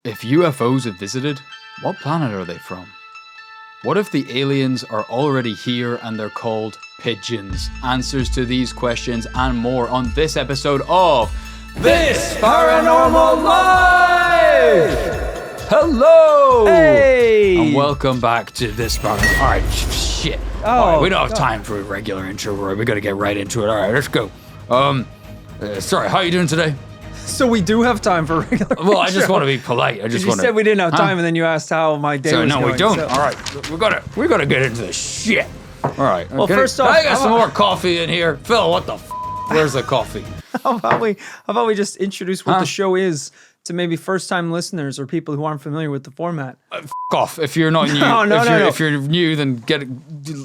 If UFOs have visited, what planet are they from? What if the aliens are already here and they're called pigeons? Answers to these questions and more on this episode of This Paranormal Life! Hello! Hey! And welcome back to This Paranormal... Alright, shit. Alright, we don't have time for a regular intro, Roy. We gotta get right into it. Alright, let's go. Sorry, how are you doing today? So we do have time for regular Well, I just want to be polite. You said we didn't have time, and then you asked how my day was going. No, we don't. So. All right, we gotta get into this shit. All right. Well, first off, I got some more coffee in here. Phil, what the where's the coffee? How about we just introduce what the show is to maybe first-time listeners or people who aren't familiar with the format? Off. If you're not new, if you're new, then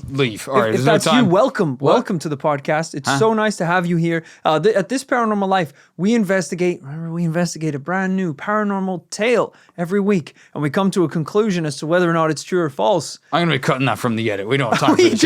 leave. All right. If that's you, welcome to the podcast. It's so nice to have you here. At This Paranormal Life, we investigate a brand new paranormal tale every week, and we come to a conclusion as to whether or not it's true or false. I'm gonna be cutting that from the edit. We don't have time for this.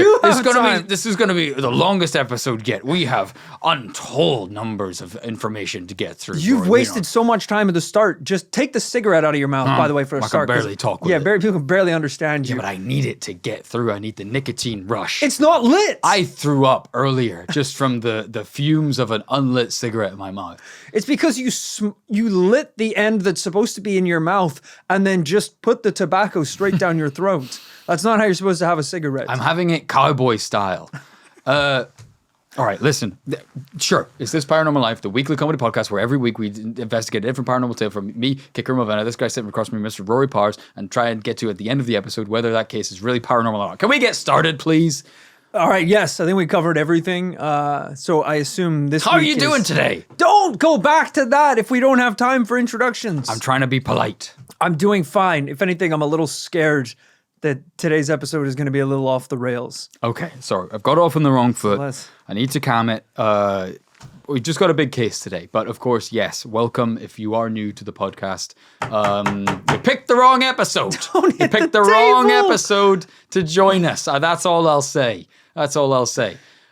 This is gonna be the longest episode yet. We have untold numbers of information to get through. You've wasted so much time at the start. Just take the cigarette out of your mouth, by the way, for a start. I can barely talk with it. People can barely understand you. Yeah, but I need it to get through. I need the nicotine rush. It's not lit. I threw up earlier just from the fumes of an unlit cigarette in my mouth. It's because you lit the end that's supposed to be in your mouth and then just put the tobacco straight down your throat. That's not how you're supposed to have a cigarette. I'm having it cowboy style. All right, listen. Sure, it's This Paranormal Life, the weekly comedy podcast where every week we investigate a different paranormal tale from me, Kicker Movena, this guy sitting across from me, Mr. Rory Powers, and try and get to, at the end of the episode, whether that case is really paranormal or not. Can we get started, please? All right, yes, I think we covered everything. So I assume this How are you doing today? Don't go back to that if we don't have time for introductions. I'm trying to be polite. I'm doing fine. If anything, I'm a little scared that today's episode is going to be a little off the rails. Okay, sorry. I've got off on the wrong foot. Bless. I need to calm it. We just got a big case today. But of course, yes, welcome if you are new to the podcast. You picked the wrong episode. You picked the wrong episode to join us. That's all I'll say.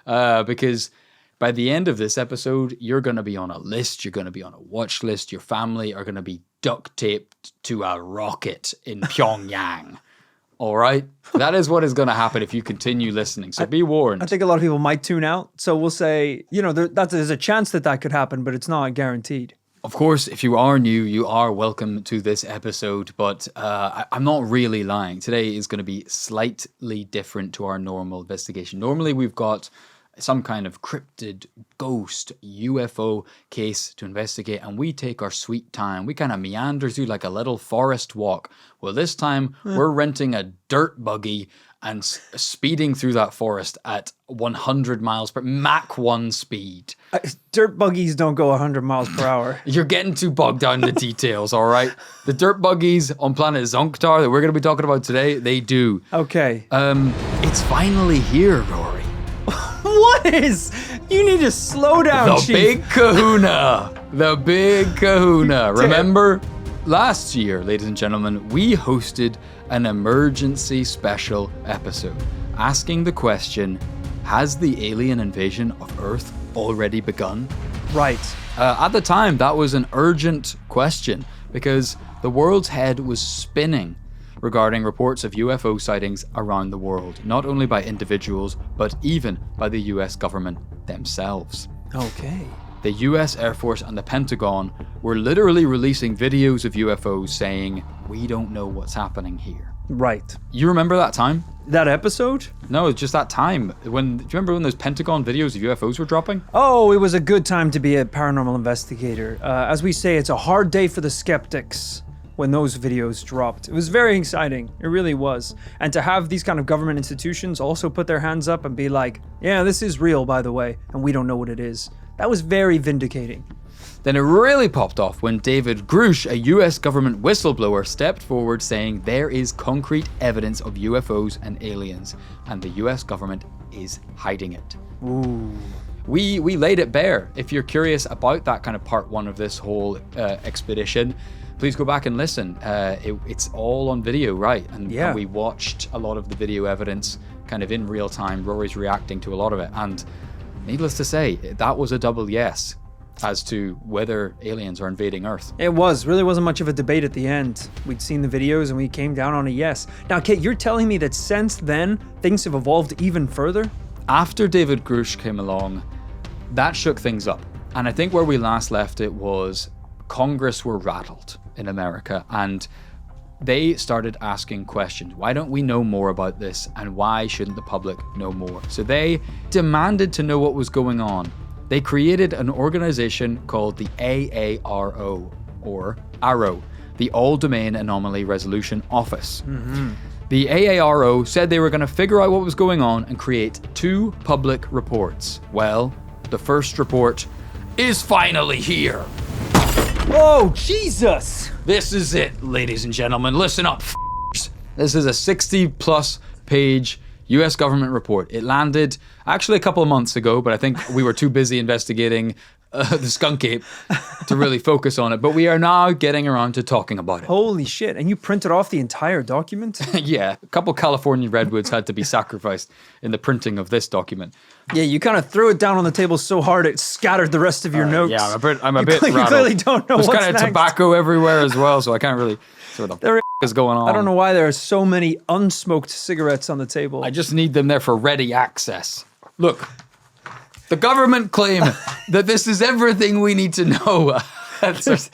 Because by the end of this episode, you're going to be on a list. You're going to be on a watch list. Your family are going to be duct taped to a rocket in Pyongyang. All right? That is what is going to happen if you continue listening. So be warned. I think a lot of people might tune out. So we'll say, there's a chance that could happen, but it's not guaranteed. Of course, if you are new, you are welcome to this episode. But I'm not really lying. Today is going to be slightly different to our normal investigation. Normally, we've got some kind of cryptid, ghost, UFO case to investigate, and we take our sweet time. We kind of meander through like a little forest walk. Well, this time, we're renting a dirt buggy and speeding through that forest at 100 miles per Mach 1 speed. Dirt buggies don't go 100 miles per hour. You're getting too bogged down in the details, all right? The dirt buggies on planet Zonktar that we're going to be talking about today, they do. Okay. It's finally here, Rory. What is? You need to slow down, Chief. Big kahuna. The big kahuna. Remember? Last year, ladies and gentlemen, we hosted an emergency special episode asking the question, has the alien invasion of Earth already begun? Right. At the time, that was an urgent question because the world's head was spinning regarding reports of UFO sightings around the world, not only by individuals, but even by the US government themselves. Okay. The US Air Force and the Pentagon were literally releasing videos of UFOs saying, we don't know what's happening here. Right. You remember that time? That episode? No, it's just that time. Do you remember when those Pentagon videos of UFOs were dropping? Oh, it was a good time to be a paranormal investigator. As we say, it's a hard day for the skeptics when those videos dropped. It was very exciting. It really was. And to have these kind of government institutions also put their hands up and be like, yeah, this is real, by the way, and we don't know what it is. That was very vindicating. Then it really popped off when David Grou, a US government whistleblower, stepped forward saying there is concrete evidence of UFOs and aliens, and the US government is hiding it. Ooh. We laid it bare. If you're curious about that kind of part one of this whole expedition, please go back and listen. It's all on video, right? And we watched a lot of the video evidence kind of in real time. Rory's reacting to a lot of it. And needless to say, that was a double yes. as to whether aliens are invading Earth. It really wasn't much of a debate at the end. We'd seen the videos and we came down on a yes. Now, Kate, you're telling me that since then, things have evolved even further? After David Grou came along, that shook things up. And I think where we last left it was Congress were rattled in America and they started asking questions. Why don't we know more about this, and why shouldn't the public know more? So they demanded to know what was going on. They created an organization called the AARO, or ARROW, the All Domain Anomaly Resolution Office. The AARO said they were going to figure out what was going on and create 2 public reports. Well, the first report is finally here. Oh, Jesus! This is it, ladies and gentlemen. Listen up, f***ers. This is a 60-plus page US government report. It landed actually a couple of months ago, but I think we were too busy investigating the skunk ape to really focus on it. But we are now getting around to talking about it. Holy shit. And you printed off the entire document? Yeah, a couple California redwoods had to be sacrificed in the printing of this document. Yeah, you kind of threw it down on the table so hard it scattered the rest of your notes. Yeah, I'm a bit rattled. You clearly don't know There's what's kind of next. tobacco everywhere as well, so I can't really see what the f*** is going on. I don't know why there are so many unsmoked cigarettes on the table. I just need them there for ready access. Look, the government claim that this is everything we need to know. There's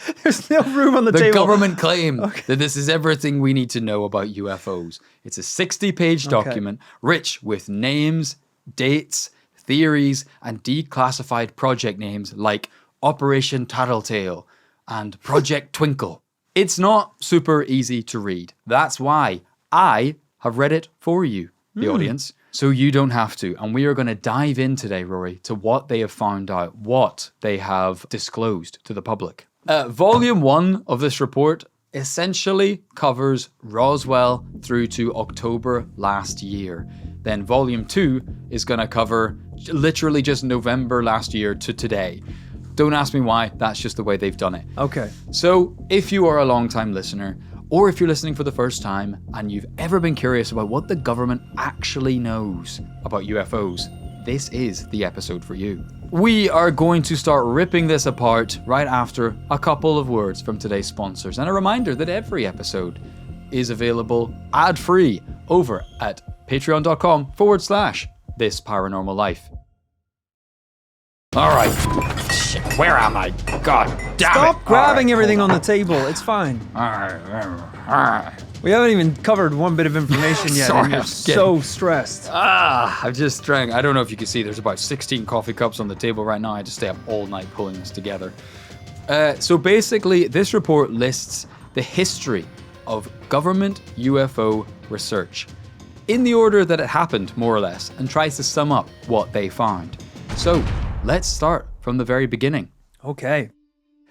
no room on the The table. government claim that this is everything we need to know about UFOs. It's a 60-page document rich with names, dates, theories, and declassified project names like Operation Tattletale and Project Twinkle. It's not super easy to read. That's why I have read it for you, the audience, so you don't have to. And we are going to dive in today, Rory, to what they have found out, what they have disclosed to the public. Volume 1 of this report essentially covers Roswell through to October last year. Then Volume 2 is going to cover literally just November last year to today. Don't ask me why, that's just the way they've done it. Okay. So if you are a long-time listener, or if you're listening for the first time and you've ever been curious about what the government actually knows about UFOs, this is the episode for you. We are going to start ripping this apart right after a couple of words from today's sponsors, and a reminder that every episode is available ad-free over at patreon.com/This Paranormal Life. All right. Shit, where am I? God damn it. Stop grabbing All right, everything hold on the table. It's fine. All right. We haven't even covered one bit of information yet, Sorry, and you're I'm so stressed. I've just drank. I don't know if you can see, there's about 16 coffee cups on the table right now. I just stay up all night pulling this together. So basically, this report lists the history of government UFO research in the order that it happened, more or less, and tries to sum up what they found. So let's start from the very beginning. Okay.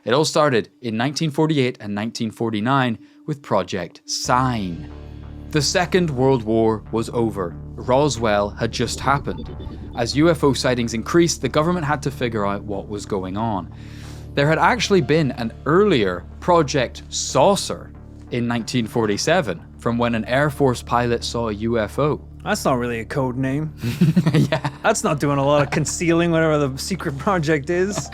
It all started in 1948 and 1949 with Project Sign. The Second World War was over. Roswell had just happened. As UFO sightings increased, the government had to figure out what was going on. There had actually been an earlier Project Saucer in 1947 from when an Air Force pilot saw a UFO. That's not really a code name. Yeah. That's not doing a lot of concealing whatever the secret project is.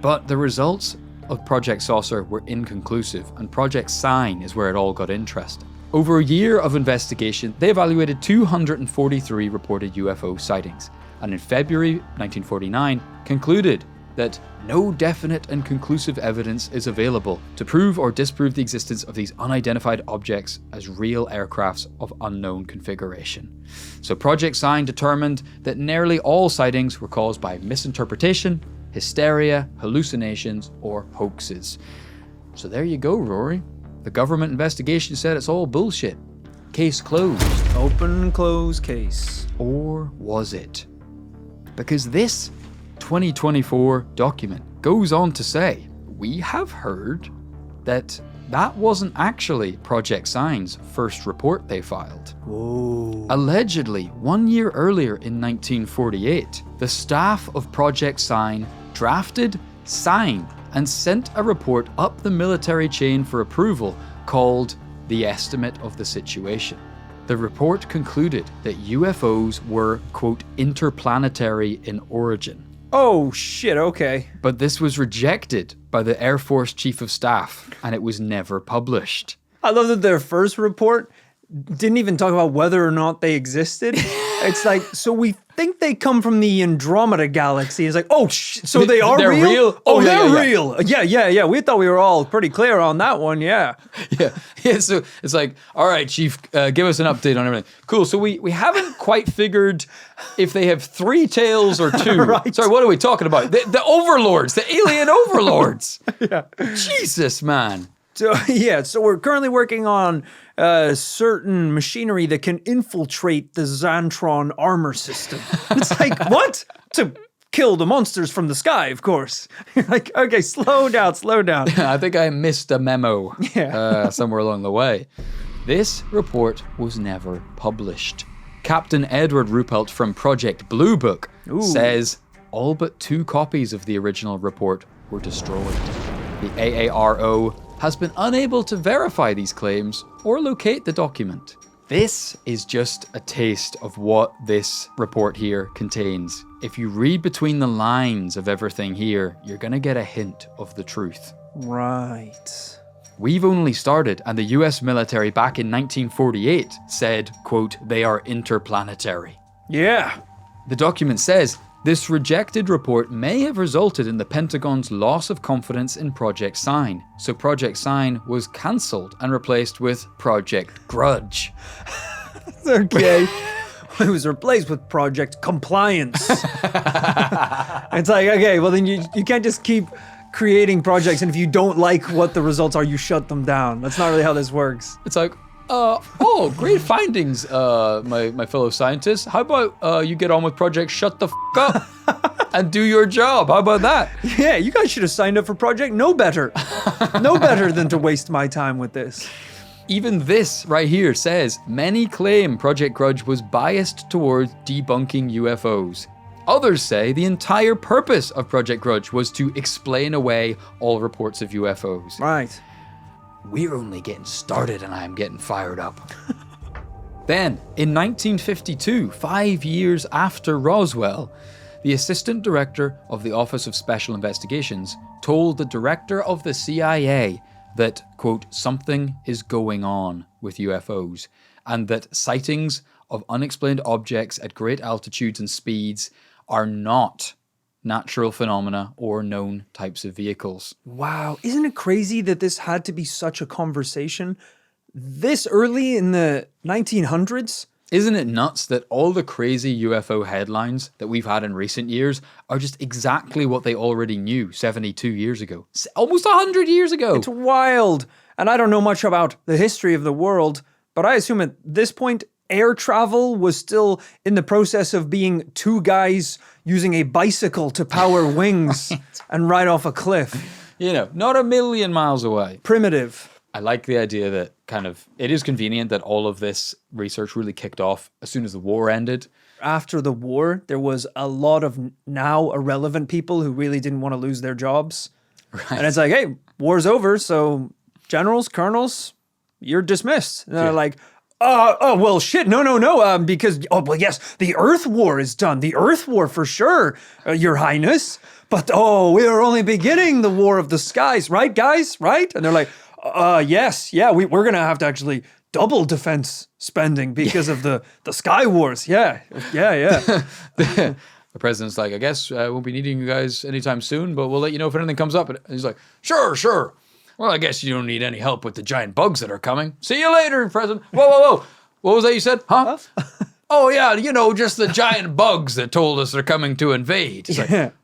But the results of Project Saucer were inconclusive, and Project Sign is where it all got interesting. Over a year of investigation, they evaluated 243 reported UFO sightings, and in February 1949 concluded that no definite and conclusive evidence is available to prove or disprove the existence of these unidentified objects as real aircrafts of unknown configuration. So Project Sign determined that nearly all sightings were caused by misinterpretation, hysteria, hallucinations, or hoaxes. So there you go, Rory. The government investigation said it's all bullshit. Case closed. Open and close case. Or was it? Because this 2024 document goes on to say, we have heard that wasn't actually Project Sign's first report they filed. Whoa. Allegedly, 1 year earlier in 1948, the staff of Project Sign drafted, signed, and sent a report up the military chain for approval called the Estimate of the Situation. The report concluded that UFOs were, quote, interplanetary in origin. Oh, shit, okay. But this was rejected by the Air Force Chief of Staff, and it was never published. I love that their first report didn't even talk about whether or not they existed. It's like, so we think they come from the Andromeda galaxy. It's like, oh, so they are they're real? Oh, Yeah, they're yeah. real. Yeah. We thought we were all pretty clear on that one, yeah. Yeah, so it's like, all right, Chief, give us an update on everything. Cool, so we haven't quite figured if they have 3 tails or 2. Right. Sorry, what are we talking about? The overlords, the alien overlords. Yeah. Jesus, man. So we're currently working on certain machinery that can infiltrate the Xantron armor system. It's like, what? To kill the monsters from the sky, of course. You're like, okay, slow down. I think I missed a memo somewhere along the way. This report was never published. Captain Edward Ruppelt from Project Blue Book says all but 2 copies of the original report were destroyed. The AARO has been unable to verify these claims or locate the document. This is just a taste of what this report here contains. If you read between the lines of everything here, you're gonna get a hint of the truth. Right. We've only started, and the US military back in 1948 said, quote, they are interplanetary. Yeah. The document says, this rejected report may have resulted in the Pentagon's loss of confidence in Project Sign, so Project Sign was cancelled and replaced with Project Grudge. Okay. It was replaced with Project Compliance. It's like, okay, well then you can't just keep creating projects, and if you don't like what the results are, you shut them down. That's not really how this works. It's like, great findings, my fellow scientists. How about you get on with Project Shut the F*** Up and do your job? How about that? Yeah, you guys should have signed up for Project No Better. No better than to waste my time with this. Even this right here says, many claim Project Grudge was biased towards debunking UFOs. Others say the entire purpose of Project Grudge was to explain away all reports of UFOs. Right. We're only getting started and I'm getting fired up. Then, in 1952, 5 years after Roswell, the assistant director of the Office of Special Investigations told the director of the CIA that, quote, something is going on with UFOs, and that sightings of unexplained objects at great altitudes and speeds are not natural phenomena or known types of vehicles. Wow, isn't it crazy that this had to be such a conversation this early in the 1900s? Isn't it nuts that all the crazy UFO headlines that we've had in recent years are just exactly what they already knew 72 years ago? Almost 100 years ago. It's wild. And I don't know much about the history of the world, but I assume at this point, air travel was still in the process of being 2 guys using a bicycle to power wings and ride off a cliff. You know, not a million miles away. Primitive. I like the idea that it is convenient that all of this research really kicked off as soon as the war ended. After the war, there was a lot of now irrelevant people who really didn't want to lose their jobs. Right. And it's like, hey, war's over, so generals, colonels, you're dismissed. And they're like, well, shit, no, because, well, yes, the Earth War is done. The Earth War for sure, Your Highness. But, we are only beginning the War of the Skies, right, guys? Right? And they're like, yes, we're going to have to actually double defense spending because of the Sky Wars. Yeah. The president's like, I guess I won't be needing you guys anytime soon, but we'll let you know if anything comes up. And he's like, sure. Well, I guess you don't need any help with the giant bugs that are coming. See you later, President. Whoa. What was that you said? Huh? Oh, yeah, just the giant bugs that told us they're coming to invade. It's like,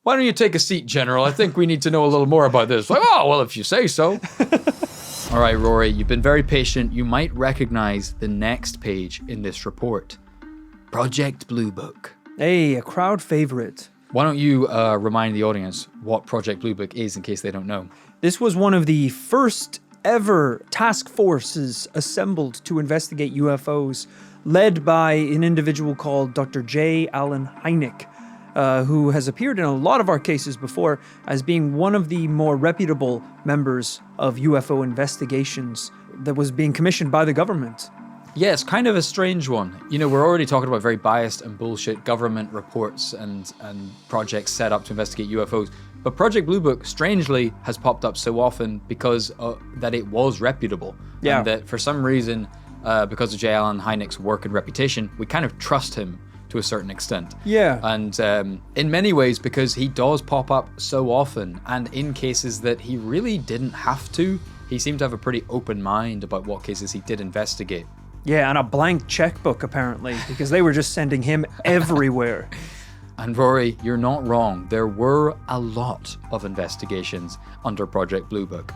why don't you take a seat, General? I think we need to know a little more about this. Like, well, if you say so. All right, Rory, you've been very patient. You might recognize the next page in this report. Project Blue Book. Hey, a crowd favorite. Why don't you remind the audience what Project Blue Book is in case they don't know? This was one of the first ever task forces assembled to investigate UFOs, led by an individual called Dr. J. Allen Hynek, who has appeared in a lot of our cases before as being one of the more reputable members of UFO investigations that was being commissioned by the government. Yeah, it's kind of a strange one. You know, we're already talking about very biased and bullshit government reports and projects set up to investigate UFOs. But Project Blue Book, strangely, has popped up so often because that it was reputable. Yeah. And that for some reason, because of J. Allen Hynek's work and reputation, we kind of trust him to a certain extent. Yeah. And in many ways, because he does pop up so often, and in cases that he really didn't have to, he seemed to have a pretty open mind about what cases he did investigate. Yeah, and a blank checkbook, apparently, because they were just sending him everywhere. And Rory, you're not wrong. There were a lot of investigations under Project Blue Book.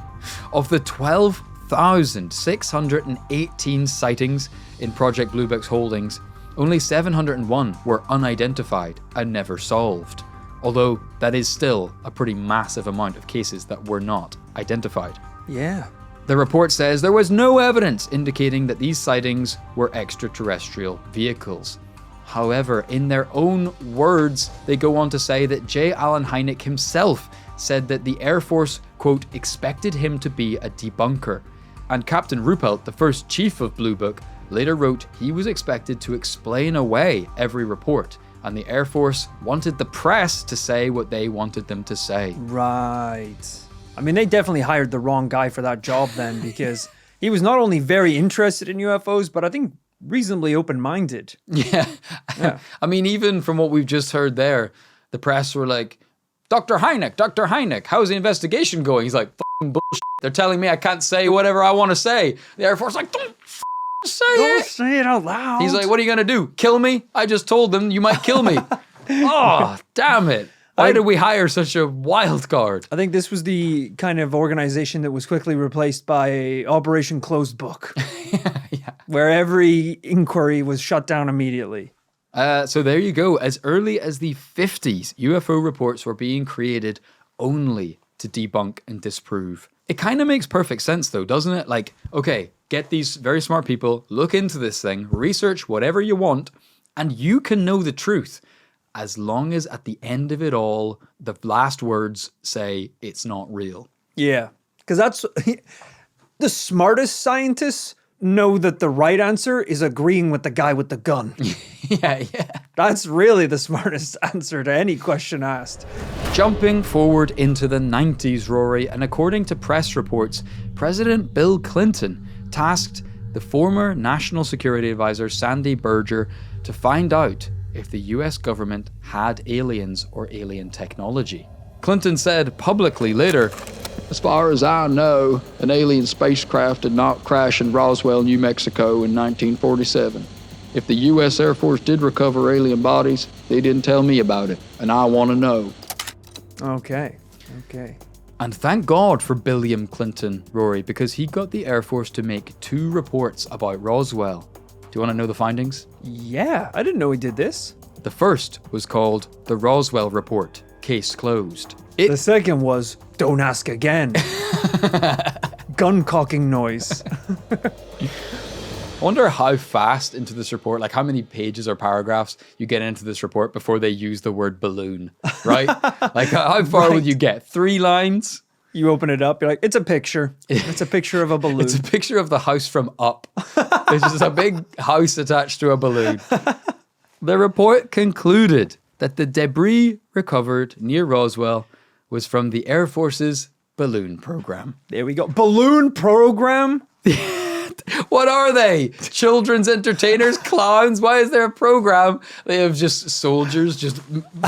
Of the 12,618 sightings in Project Blue Book's holdings, only 701 were unidentified and never solved. Although that is still a pretty massive amount of cases that were not identified. Yeah. The report says there was no evidence indicating that these sightings were extraterrestrial vehicles. However, in their own words, they go on to say that J. Allen Hynek himself said that the Air Force, quote, expected him to be a debunker. And Captain Ruppelt, the first chief of Blue Book, later wrote he was expected to explain away every report, and the Air Force wanted the press to say what they wanted them to say. Right. I mean, they definitely hired the wrong guy for that job then, because he was not only very interested in UFOs, but I think reasonably open-minded. Yeah. I mean, even from what we've just heard there, the press were like, Dr. Hynek, how's the investigation going? He's like, fucking bullshit. They're telling me I can't say whatever I want to say. The Air Force is like, don't say it out loud. He's like, what are you going to do? Kill me? I just told them you might kill me. Oh, damn it. Why did we hire such a wild card? I think this was the kind of organization that was quickly replaced by Operation Closed Book, Yeah. where every inquiry was shut down immediately. So there you go. As early as the 50s, UFO reports were being created only to debunk and disprove. It kind of makes perfect sense though, doesn't it? Like, okay, get these very smart people, look into this thing, research whatever you want, and you can know the truth. As long as at the end of it all, the last words say it's not real. Yeah, because that's the smartest scientists know that the right answer is agreeing with the guy with the gun. Yeah. That's really the smartest answer to any question asked. Jumping forward into the 90s, Rory, and according to press reports, President Bill Clinton tasked the former National Security Advisor Sandy Berger to find out if the US government had aliens or alien technology. Clinton said publicly later, As far as I know, an alien spacecraft did not crash in Roswell, New Mexico in 1947. If the US Air Force did recover alien bodies, they didn't tell me about it, and I want to know. Okay. and thank God for Billiam Clinton, Rory, because he got the Air Force to make 2 reports about Roswell. Do you want to know the findings? Yeah, I didn't know he did this. The first was called the Roswell Report, case closed. The second was, don't ask again. Gun cocking noise. I wonder how fast into this report, like how many pages or paragraphs you get into this report before they use the word balloon, right? Like how far would you get? 3 lines? You open it up, you're like, it's a picture. It's a picture of a balloon. It's a picture of the house from Up. There's just a big house attached to a balloon. The report concluded that the debris recovered near Roswell was from the Air Force's balloon program. There we go. Balloon program? What are they? Children's entertainers? Clowns? Why is there a program? They have just soldiers just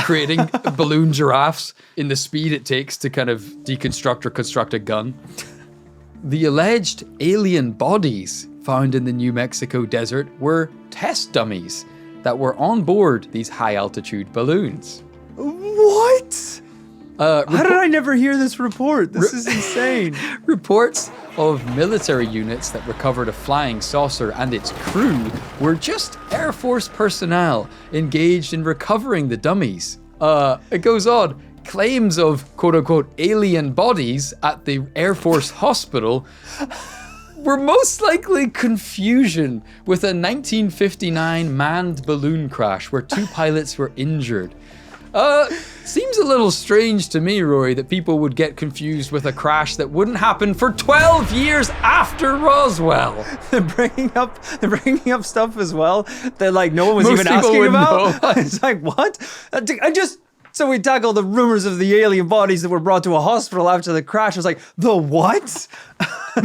creating balloon giraffes in the speed it takes to kind of deconstruct or construct a gun. The alleged alien bodies found in the New Mexico desert were test dummies that were on board these high-altitude balloons. What? How did I never hear this report? This is insane. Reports of military units that recovered a flying saucer and its crew were just Air Force personnel engaged in recovering the dummies. It goes on. Claims of quote-unquote alien bodies at the Air Force hospital were most likely confusion with a 1959 manned balloon crash where 2 pilots were injured. Seems a little strange to me, Rory, that people would get confused with a crash that wouldn't happen for 12 years after Roswell. They're bringing up stuff as well that like no one was Most even people asking wouldn't about. know. It's like, what? So we tackle the rumors of the alien bodies that were brought to a hospital after the crash. I was like, the what?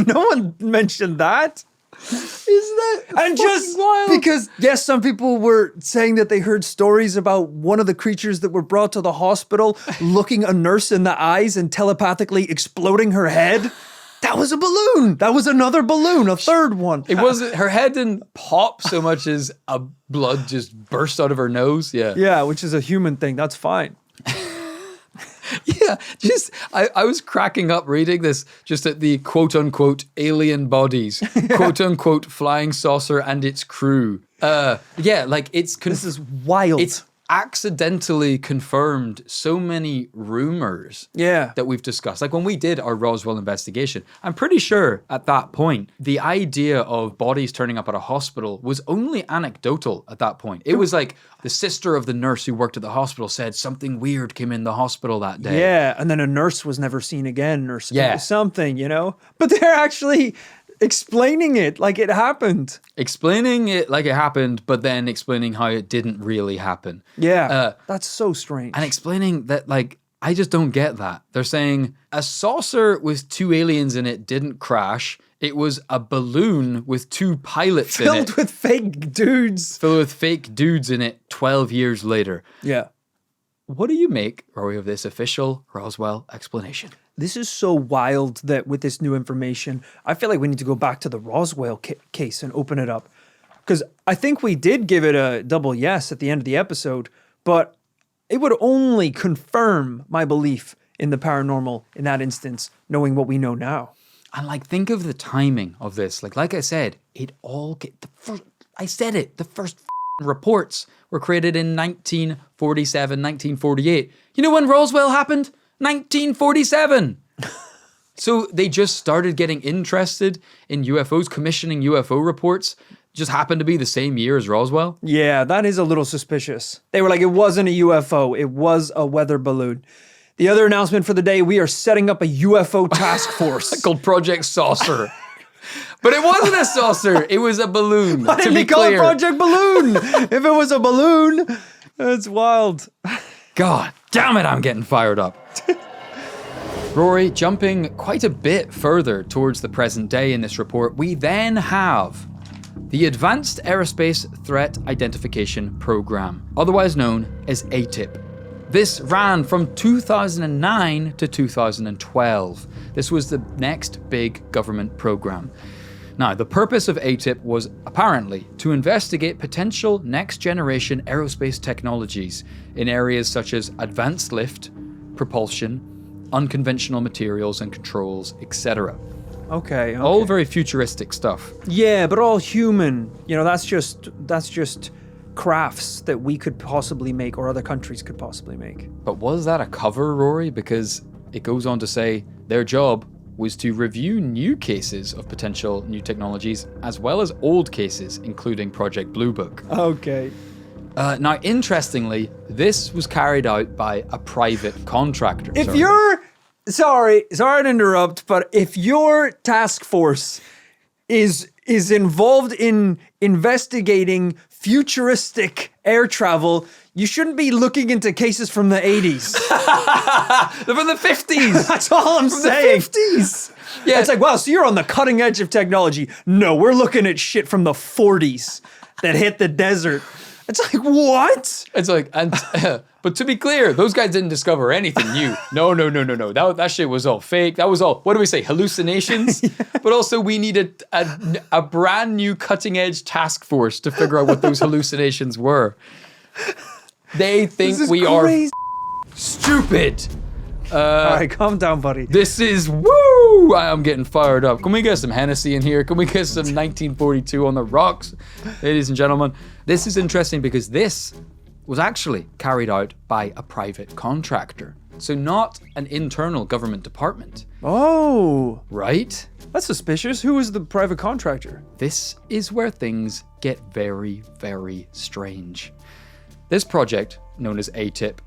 No one mentioned that. Isn't that And just wild? because, yes, some people were saying that they heard stories about one of the creatures that were brought to the hospital looking a nurse in the eyes and telepathically exploding her head. That was a balloon. That was another balloon, a third one. It wasn't, her head didn't pop so much as a blood just burst out of her nose. Yeah. Yeah, which is a human thing. That's fine. Yeah, I was cracking up reading this just at the quote unquote alien bodies, quote unquote flying saucer and its crew. Yeah, like This is wild. It's accidentally confirmed so many rumors Yeah. that we've discussed. Like when we did our Roswell investigation, I'm pretty sure at that point, the idea of bodies turning up at a hospital was only anecdotal at that point. It was like the sister of the nurse who worked at the hospital said something weird came in the hospital that day. Yeah, and then a nurse was never seen again or Yeah. something, you know? But they're actually explaining it like it happened. Explaining it like it happened, but then explaining how it didn't really happen. Yeah, that's so strange. And explaining that, like, I just don't get that. They're saying a saucer with two aliens in it didn't crash. It was a balloon with two pilots in Filled it. with fake dudes. Filled with fake dudes in it 12 years later. Yeah. What do you make, Rory, of this official Roswell explanation? This is so wild that with this new information, I feel like we need to go back to the Roswell case and open it up. Because I think we did give it a double yes at the end of the episode, but it would only confirm my belief in the paranormal in that instance, knowing what we know now. And like, think of the timing of this. Like I said, it all get the first. I said it. The first reports were created in 1947, 1948. You know when Roswell happened? 1947. So they just started getting interested in UFOs, commissioning UFO reports. Just happened to be the same year as Roswell. Yeah, that is a little suspicious. They were like, it wasn't a UFO, it was a weather balloon. The other announcement for the day, we are setting up a UFO task force. Called Project Saucer. But it wasn't a saucer, it was a balloon. Why didn't you call it Project Balloon? If it was a balloon, that's wild. God damn it, I'm getting fired up. Rory, jumping quite a bit further towards the present day in this report, we then have the Advanced Aerospace Threat Identification Program, otherwise known as ATIP. This ran from 2009 to 2012. This was the next big government program. Now, the purpose of ATIP was apparently to investigate potential next-generation aerospace technologies in areas such as advanced lift, propulsion, unconventional materials and controls, etc. Okay. All very futuristic stuff. Yeah, but all human. You know, that's just crafts that we could possibly make or other countries could possibly make. But was that a cover, Rory? Because it goes on to say their job was to review new cases of potential new technologies as well as old cases, including Project Blue Book. Okay. Now, interestingly, this was carried out by a private contractor. If you're sorry to interrupt, but if your task force is involved in investigating futuristic air travel, you shouldn't be looking into cases from the 80s. They're from the 50s. That's all I'm saying. The 50s. Yeah. It's like, wow, so you're on the cutting edge of technology. No, we're looking at shit from the 40s that hit the desert. It's like, what? It's like, and but to be clear, those guys didn't discover anything new. No. That shit was all fake. That was all, what do we say, hallucinations? Yeah. But also we needed a brand new cutting edge task force to figure out what those hallucinations were. They think we crazy. Are stupid. All right, calm down, buddy. This is woo! I'm getting fired up. Can we get some Hennessy in here? Can we get some 1942 on the rocks? Ladies and gentlemen, this is interesting because this was actually carried out by a private contractor. So not an internal government department. Oh. Right? That's suspicious. Who was the private contractor? This is where things get very, very strange. This project, known as ATIP,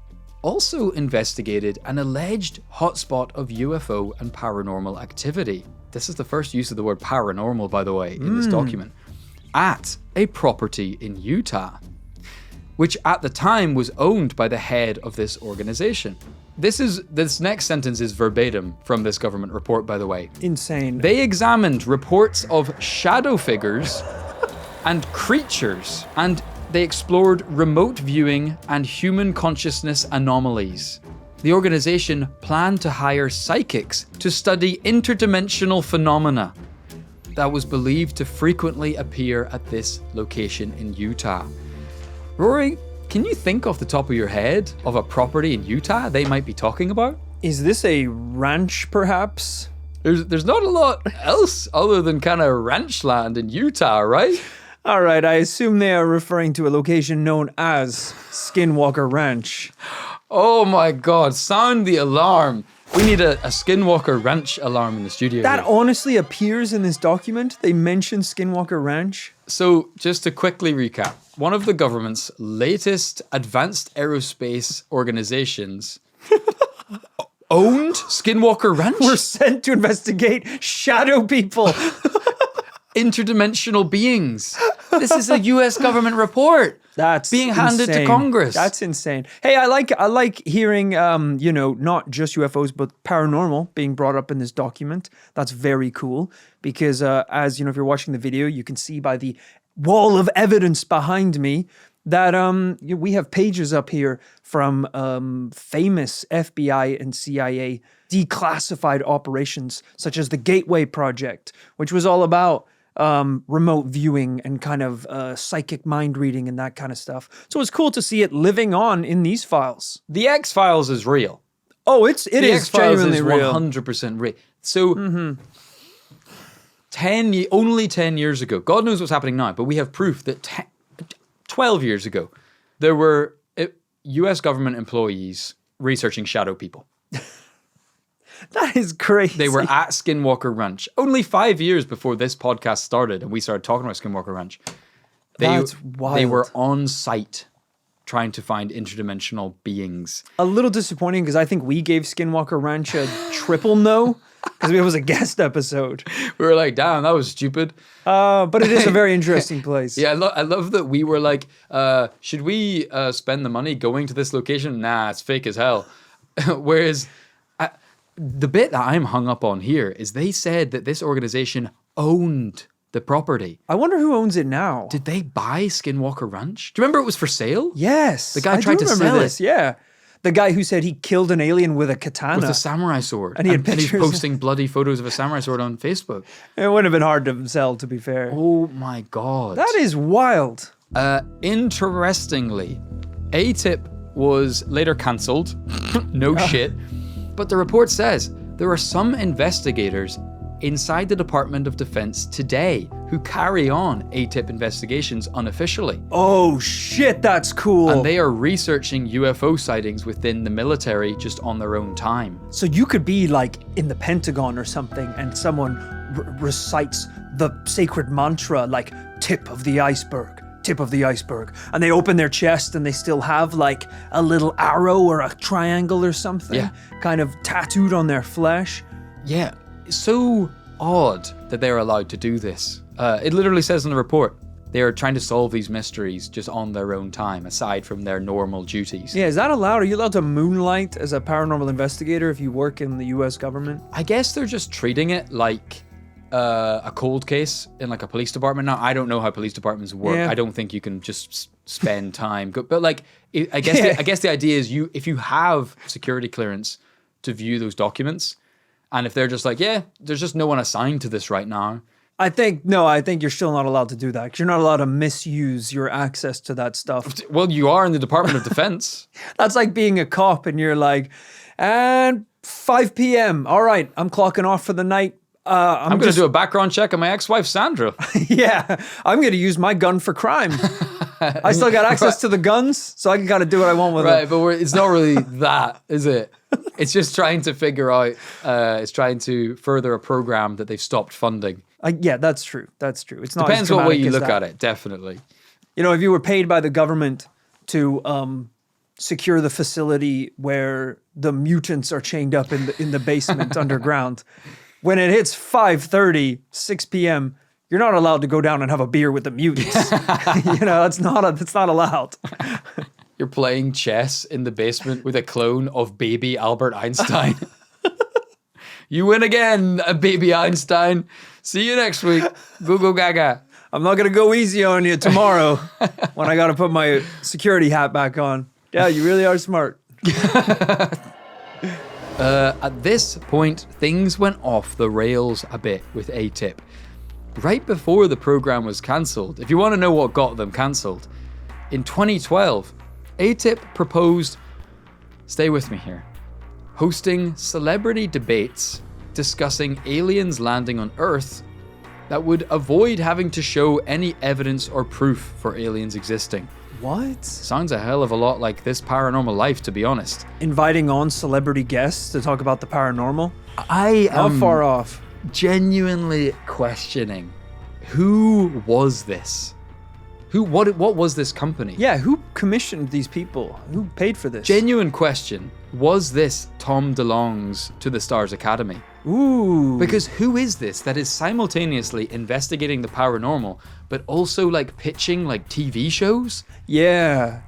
also investigated an alleged hotspot of UFO and paranormal activity. This is the first use of the word paranormal, by the way, in this document, at a property in Utah, which at the time was owned by the head of this organization. This next sentence is verbatim from this government report, by the way. Insane. They examined reports of shadow figures and creatures, and they explored remote viewing and human consciousness anomalies. The organization planned to hire psychics to study interdimensional phenomena that was believed to frequently appear at this location in Utah. Rory, can you think off the top of your head of a property in Utah they might be talking about? Is this a ranch, perhaps? There's not a lot else other than kind of ranch land in Utah, right? All right, I assume they are referring to a location known as Skinwalker Ranch. Oh my God, sound the alarm. We need a Skinwalker Ranch alarm in the studio. That here. honestly appears in this document. They mention Skinwalker Ranch. So, just to quickly recap, one of the government's latest advanced aerospace organizations owned Skinwalker Ranch? We're sent to investigate shadow people. Interdimensional beings. This is a US government report. That's being handed insane. to Congress. That's insane. Hey, I like hearing not just UFOs but paranormal being brought up in this document. That's very cool because as you know, if you're watching the video, you can see by the wall of evidence behind me that we have pages up here from famous FBI and CIA declassified operations such as the Gateway Project, which was all about remote viewing and kind of psychic mind reading and that kind of stuff. So it's cool to see it living on in these files. The X-Files is real. Oh, it is genuinely real. 100% real. So, only 10 years ago, God knows what's happening now, but we have proof that 12 years ago, there were US government employees researching shadow people. That is crazy. They were at Skinwalker Ranch only 5 years before this podcast started and we started talking about Skinwalker Ranch. That's wild. They were on site trying to find interdimensional beings. A little disappointing because I think we gave Skinwalker Ranch a triple no because it was a guest episode. We were like, damn, that was stupid. But it is a very interesting place. Yeah, I love that we were like, should we spend the money going to this location? Nah, it's fake as hell. Whereas the bit that I'm hung up on here is they said that this organization owned the property. I wonder who owns it now. Did they buy Skinwalker Ranch? Do you remember it was for sale? Yes. The guy tried to sell this. it. Yeah. The guy who said he killed an alien with a katana. With a samurai sword. And he had he's pictures. posting bloody photos of a samurai sword on Facebook. It wouldn't have been hard to sell, to be fair. Oh my God. That is wild. Interestingly, ATIP was later cancelled. No shit. But the report says there are some investigators inside the Department of Defense today who carry on ATIP investigations unofficially. Oh shit, that's cool. And they are researching UFO sightings within the military just on their own time. So you could be like in the Pentagon or something and someone recites the sacred mantra like tip of the iceberg. Tip of the iceberg, and they open their chest and they still have like a little arrow or a triangle or something kind of tattooed on their flesh. Yeah, it's so odd that they're allowed to do this. It literally says in the report they are trying to solve these mysteries just on their own time, aside from their normal duties. Yeah, is that allowed? Are you allowed to moonlight as a paranormal investigator if you work in the US government? I guess they're just treating it like a cold case in like a police department. Now, I don't know how police departments work. Yeah. I don't think you can just spend time. But like, I guess the idea is if you have security clearance to view those documents, and if they're just like, yeah, there's just no one assigned to this right now. I think you're still not allowed to do that because you're not allowed to misuse your access to that stuff. Well, you are in the Department of Defense. That's like being a cop and you're like, and 5 p.m. All right, I'm clocking off for the night. I'm going to do a background check on my ex-wife, Sandra. Yeah, I'm going to use my gun for crime. I still got access to the guns, so I can kind of do what I want with it. Right, but it's not really that, is it? It's just trying to figure out, it's trying to further a program that they've stopped funding. Yeah, that's true. That's true. It's not Depends as what way dramatic you as look that. at it, definitely. You know, if you were paid by the government to secure the facility where the mutants are chained up in the basement underground. When it hits 5:30, 6 p.m., you're not allowed to go down and have a beer with the mutants. That's not allowed. You're playing chess in the basement with a clone of baby Albert Einstein. You win again, baby Einstein. See you next week. Go, go, gaga. I'm not going to go easy on you tomorrow when I got to put my security hat back on. Yeah, you really are smart. At this point, things went off the rails a bit with A-Tip. Right before the program was cancelled, if you want to know what got them cancelled, in 2012, A-Tip proposed, stay with me here, hosting celebrity debates discussing aliens landing on Earth that would avoid having to show any evidence or proof for aliens existing. What? Sounds a hell of a lot like This Paranormal Life, to be honest. Inviting on celebrity guests to talk about the paranormal? I am How far off? genuinely questioning, who was this? What was this company? Yeah, who commissioned these people? Who paid for this? Genuine question. Was this Tom DeLonge's To the Stars Academy? Ooh. Because who is this that is simultaneously investigating the paranormal, but also like pitching like TV shows? Yeah.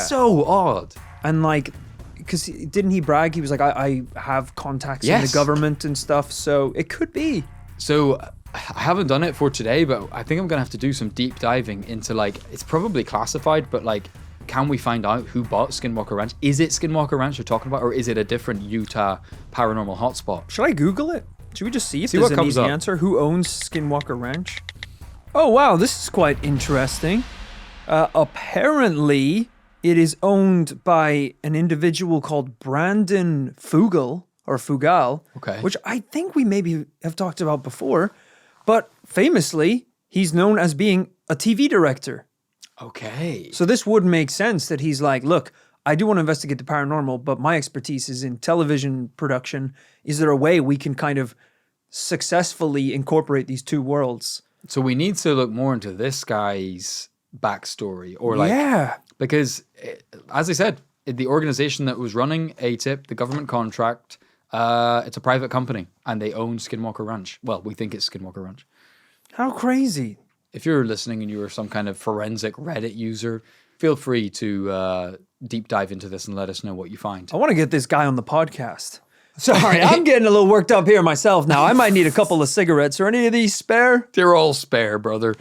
So odd. And like, because didn't he brag? He was like, I have contacts in the Yes. government and stuff, so it could be. So I haven't done it for today, but I think I'm gonna have to do some deep diving into like, it's probably classified, but like, can we find out who bought Skinwalker Ranch? Is it Skinwalker Ranch you're talking about, or is it a different Utah paranormal hotspot? Should I Google it? Should we just see if See there's what an comes easy up. answer? Who owns Skinwalker Ranch? Oh, wow, this is quite interesting. Apparently, it is owned by an individual called Brandon Fugal, Okay. which I think we maybe have talked about before. But famously, he's known as being a TV director. Okay. So this would make sense that he's like, look, I do want to investigate the paranormal, but my expertise is in television production. Is there a way we can kind of successfully incorporate these two worlds? So we need to look more into this guy's backstory, or like, Yeah. because as I said, the organization that was running A-Tip, the government contract, it's a private company and they own Skinwalker Ranch. Well, we think it's Skinwalker Ranch. How crazy. If you're listening and you are some kind of forensic Reddit user, feel free to deep dive into this and let us know what you find. I want to get this guy on the podcast. Sorry, I'm getting a little worked up here myself now. I might need a couple of cigarettes. Are any of these spare? They're all spare, brother.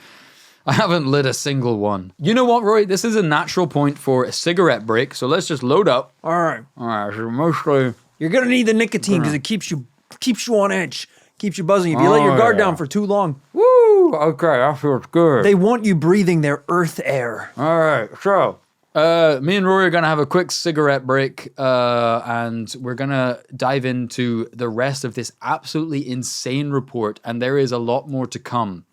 I haven't lit a single one. You know what, Roy? This is a natural point for a cigarette break, so let's just load up. All right. All right, so mostly... You're going to need the nicotine because it keeps you on edge, keeps you buzzing. If you let your guard down for too long, Woo! Okay, that feels good. they want you breathing their earth air. All right, so me and Rory are going to have a quick cigarette break, and we're going to dive into the rest of this absolutely insane report, and there is a lot more to come.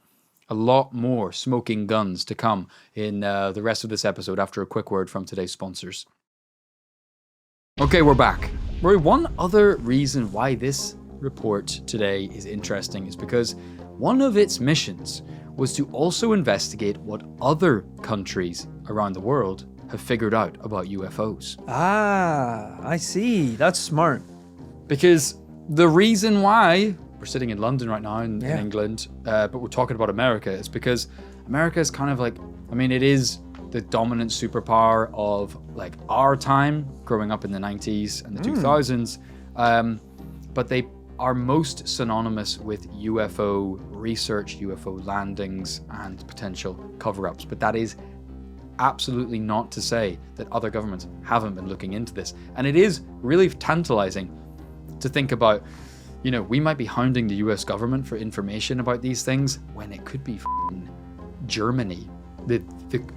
A lot more smoking guns to come in the rest of this episode after a quick word from today's sponsors. Okay, we're back. Rory, one other reason why this report today is interesting is because one of its missions was to also investigate what other countries around the world have figured out about UFOs. Ah, I see. That's smart. Because the reason why we're sitting in London right now in Yeah. England, but we're talking about America, is because America is kind of like, I mean, it is the dominant superpower of like our time, growing up in the 90s and the 2000s, but they are most synonymous with UFO research, UFO landings, and potential cover-ups. But that is absolutely not to say that other governments haven't been looking into this. And it is really tantalizing to think about, you know, we might be hounding the US government for information about these things when it could be Germany.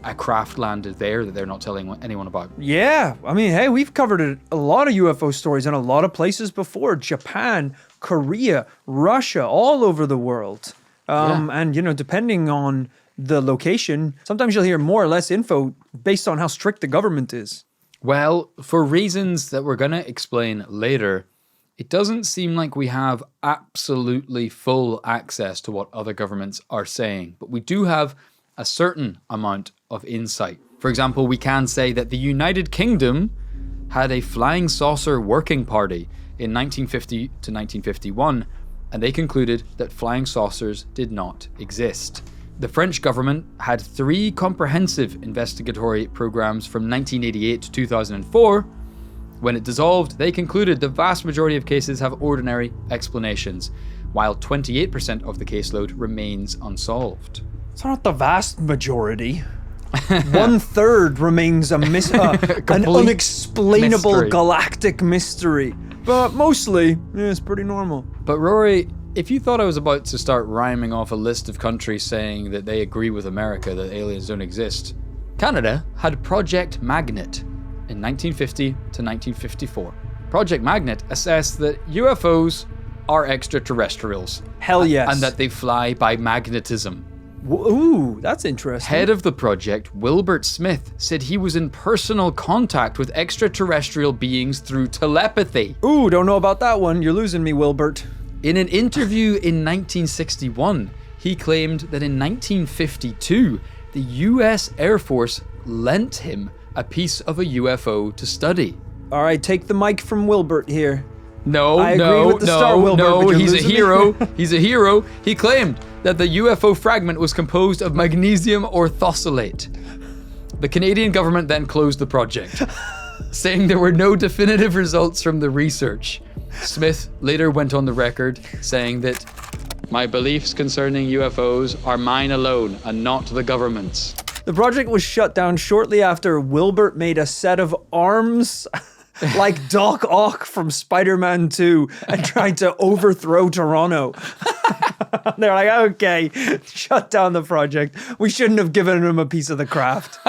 A craft landed there that they're not telling anyone about. Yeah, I mean, hey, we've covered a lot of UFO stories in a lot of places before. Japan, Korea, Russia, all over the world. And, you know, depending on the location, sometimes you'll hear more or less info based on how strict the government is. Well, for reasons that we're going to explain later, it doesn't seem like we have absolutely full access to what other governments are saying, but we do have a certain amount of insight. For example, we can say that the United Kingdom had a flying saucer working party in 1950 to 1951, and they concluded that flying saucers did not exist. The French government had 3 comprehensive investigatory programs from 1988 to 2004. When it dissolved, they concluded the vast majority of cases have ordinary explanations, while 28% of the caseload remains unsolved. It's not the vast majority. 1/3 remains an unexplainable mystery. galactic mystery. But mostly, it's pretty normal. But Rory, if you thought I was about to start rhyming off a list of countries saying that they agree with America that aliens don't exist, Canada had Project Magnet in 1950 to 1954. Project Magnet assessed that UFOs are extraterrestrials. Hell yes. And that they fly by magnetism. Ooh, that's interesting. Head of the project, Wilbert Smith, said he was in personal contact with extraterrestrial beings through telepathy. Ooh, don't know about that one. You're losing me, Wilbert. In an interview in 1961, he claimed that in 1952, the US Air Force lent him a piece of a UFO to study. All right, take the mic from Wilbert here. I agree No, with the star, Wilbert, but you're he's a losing me. hero. He's a hero. He claimed that the UFO fragment was composed of magnesium orthosylate. The Canadian government then closed the project, saying there were no definitive results from the research. Smith later went on the record saying that my beliefs concerning UFOs are mine alone and not the government's. The project was shut down shortly after Wilbert made a set of arms like Doc Ock from Spider-Man 2 and tried to overthrow Toronto. They're like, okay, shut down the project. We shouldn't have given him a piece of the craft.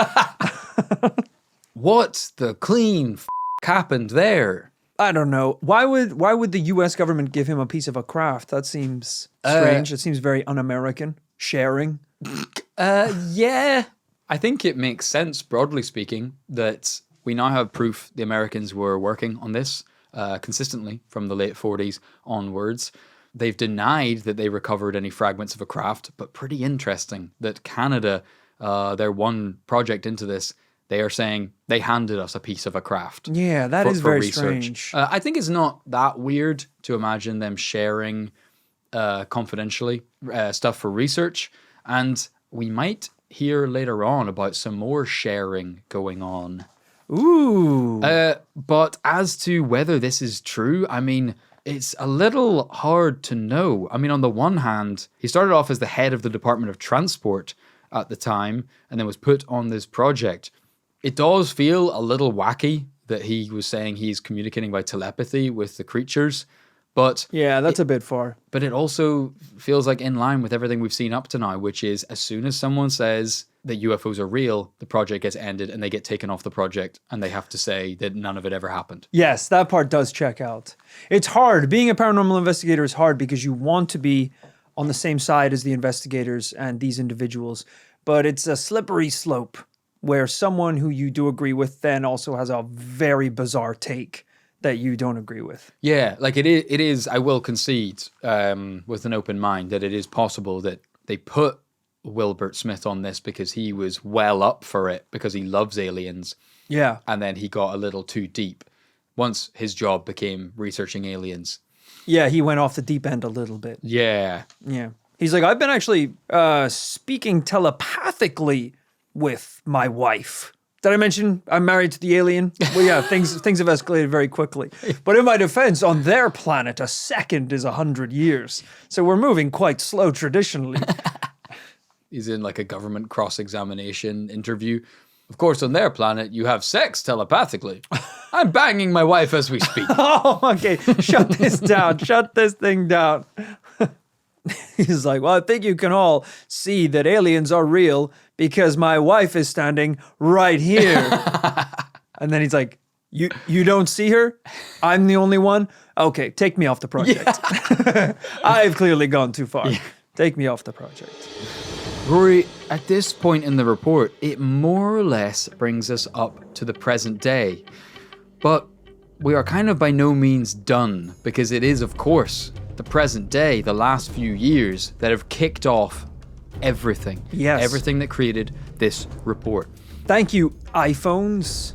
What the clean happened there? I don't know. Why would the US government give him a piece of a craft? That seems strange. It seems very un-American. Sharing. Yeah. I think it makes sense, broadly speaking, that we now have proof the Americans were working on this consistently from the late 40s onwards. They've denied that they recovered any fragments of a craft, but pretty interesting that Canada, their one project into this, they are saying they handed us a piece of a craft. Yeah, that is very strange. I think it's not that weird to imagine them sharing confidentially stuff for research, and we might hear later on about some more sharing going on. Ooh. But as to whether this is true, I mean, it's a little hard to know. I mean, on the one hand, he started off as the head of the Department of Transport at the time and then was put on this project. It does feel a little wacky that he was saying he's communicating by telepathy with the creatures, but yeah, that's a bit far. But it also feels like in line with everything we've seen up to now, which is as soon as someone says that UFOs are real, the project gets ended and they get taken off the project and they have to say that none of it ever happened. Yes, that part does check out. It's hard. Being a paranormal investigator is hard because you want to be on the same side as the investigators and these individuals, but it's a slippery slope where someone who you do agree with then also has a very bizarre take that you don't agree with. Yeah, like it is, I will concede with an open mind that it is possible that they put Wilbert Smith on this because he was well up for it, because he loves aliens. Yeah. And then he got a little too deep once his job became researching aliens. Yeah, he went off the deep end a little bit. Yeah. Yeah. He's like, I've been actually speaking telepathically with my wife. Did I mention I'm married to the alien? Well, yeah, things have escalated very quickly. But in my defense, on their planet, a second is 100 years. So we're moving quite slow traditionally. He's in like a government cross-examination interview. Of course, on their planet, you have sex telepathically. I'm banging my wife as we speak. Oh, okay. Shut this down. Shut this thing down. He's like, well, I think you can all see that aliens are real because my wife is standing right here. And then he's like, you don't see her? I'm the only one? Okay, take me off the project. Yeah. I've clearly gone too far. Yeah. Take me off the project. Rory, at this point in the report, it more or less brings us up to the present day. But we are kind of by no means done, because it is, of course, the present day, the last few years, that have kicked off everything. Yes. Everything that created this report. Thank you, iPhones.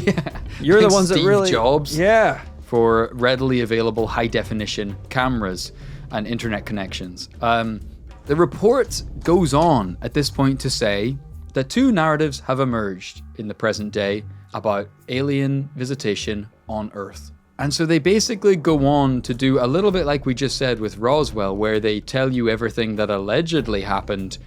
Yeah. You're the Thanks, ones that Steve really... Jobs. Yeah. For readily available high-definition cameras and internet connections. The report goes on at this point to say that two narratives have emerged in the present day about alien visitation on Earth. And so they basically go on to do a little bit like we just said with Roswell, where they tell you everything that allegedly happened.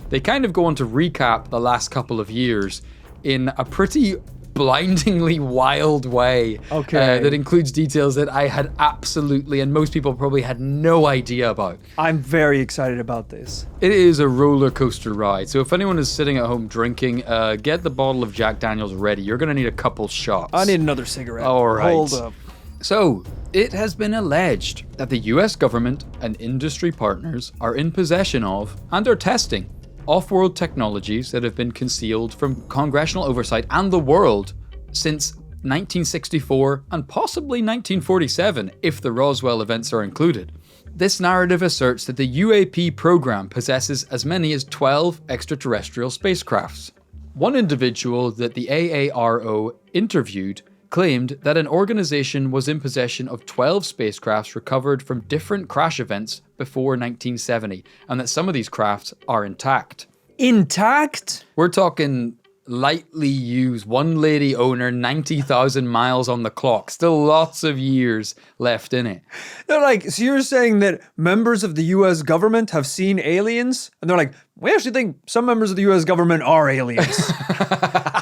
They kind of go on to recap the last couple of years in a pretty blindingly wild way. Okay. That includes details that I had absolutely, and most people probably had no idea about. I'm very excited about this. It is a roller coaster ride. So if anyone is sitting at home drinking, get the bottle of Jack Daniels ready. You're going to need a couple shots. I need another cigarette. All right. Hold up. So, it has been alleged that the US government and industry partners are in possession of and are testing off-world technologies that have been concealed from congressional oversight and the world since 1964 and possibly 1947 if the Roswell events are included. This narrative asserts that the UAP program possesses as many as 12 extraterrestrial spacecrafts. One individual that the AARO interviewed claimed that an organization was in possession of 12 spacecrafts recovered from different crash events before 1970, and that some of these crafts are intact. Intact? We're talking lightly used, one lady owner, 90,000 miles on the clock, still lots of years left in it. They're like, so you're saying that members of the US government have seen aliens? And they're like, we actually think some members of the US government are aliens.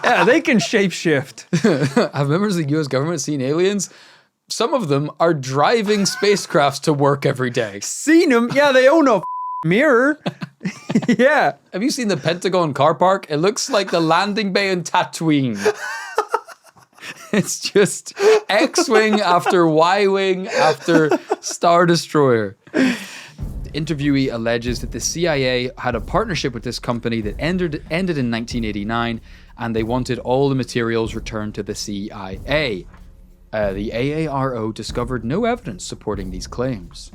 Yeah, they can shapeshift. Have members of the US government seen aliens? Some of them are driving spacecrafts to work every day. Seen them? Yeah, they own a mirror. Yeah. Have you seen the Pentagon car park? It looks like the landing bay in Tatooine. It's just X-Wing after Y-Wing after Star Destroyer. The interviewee alleges that the CIA had a partnership with this company that ended in 1989, and they wanted all the materials returned to the CIA. The AARO discovered no evidence supporting these claims.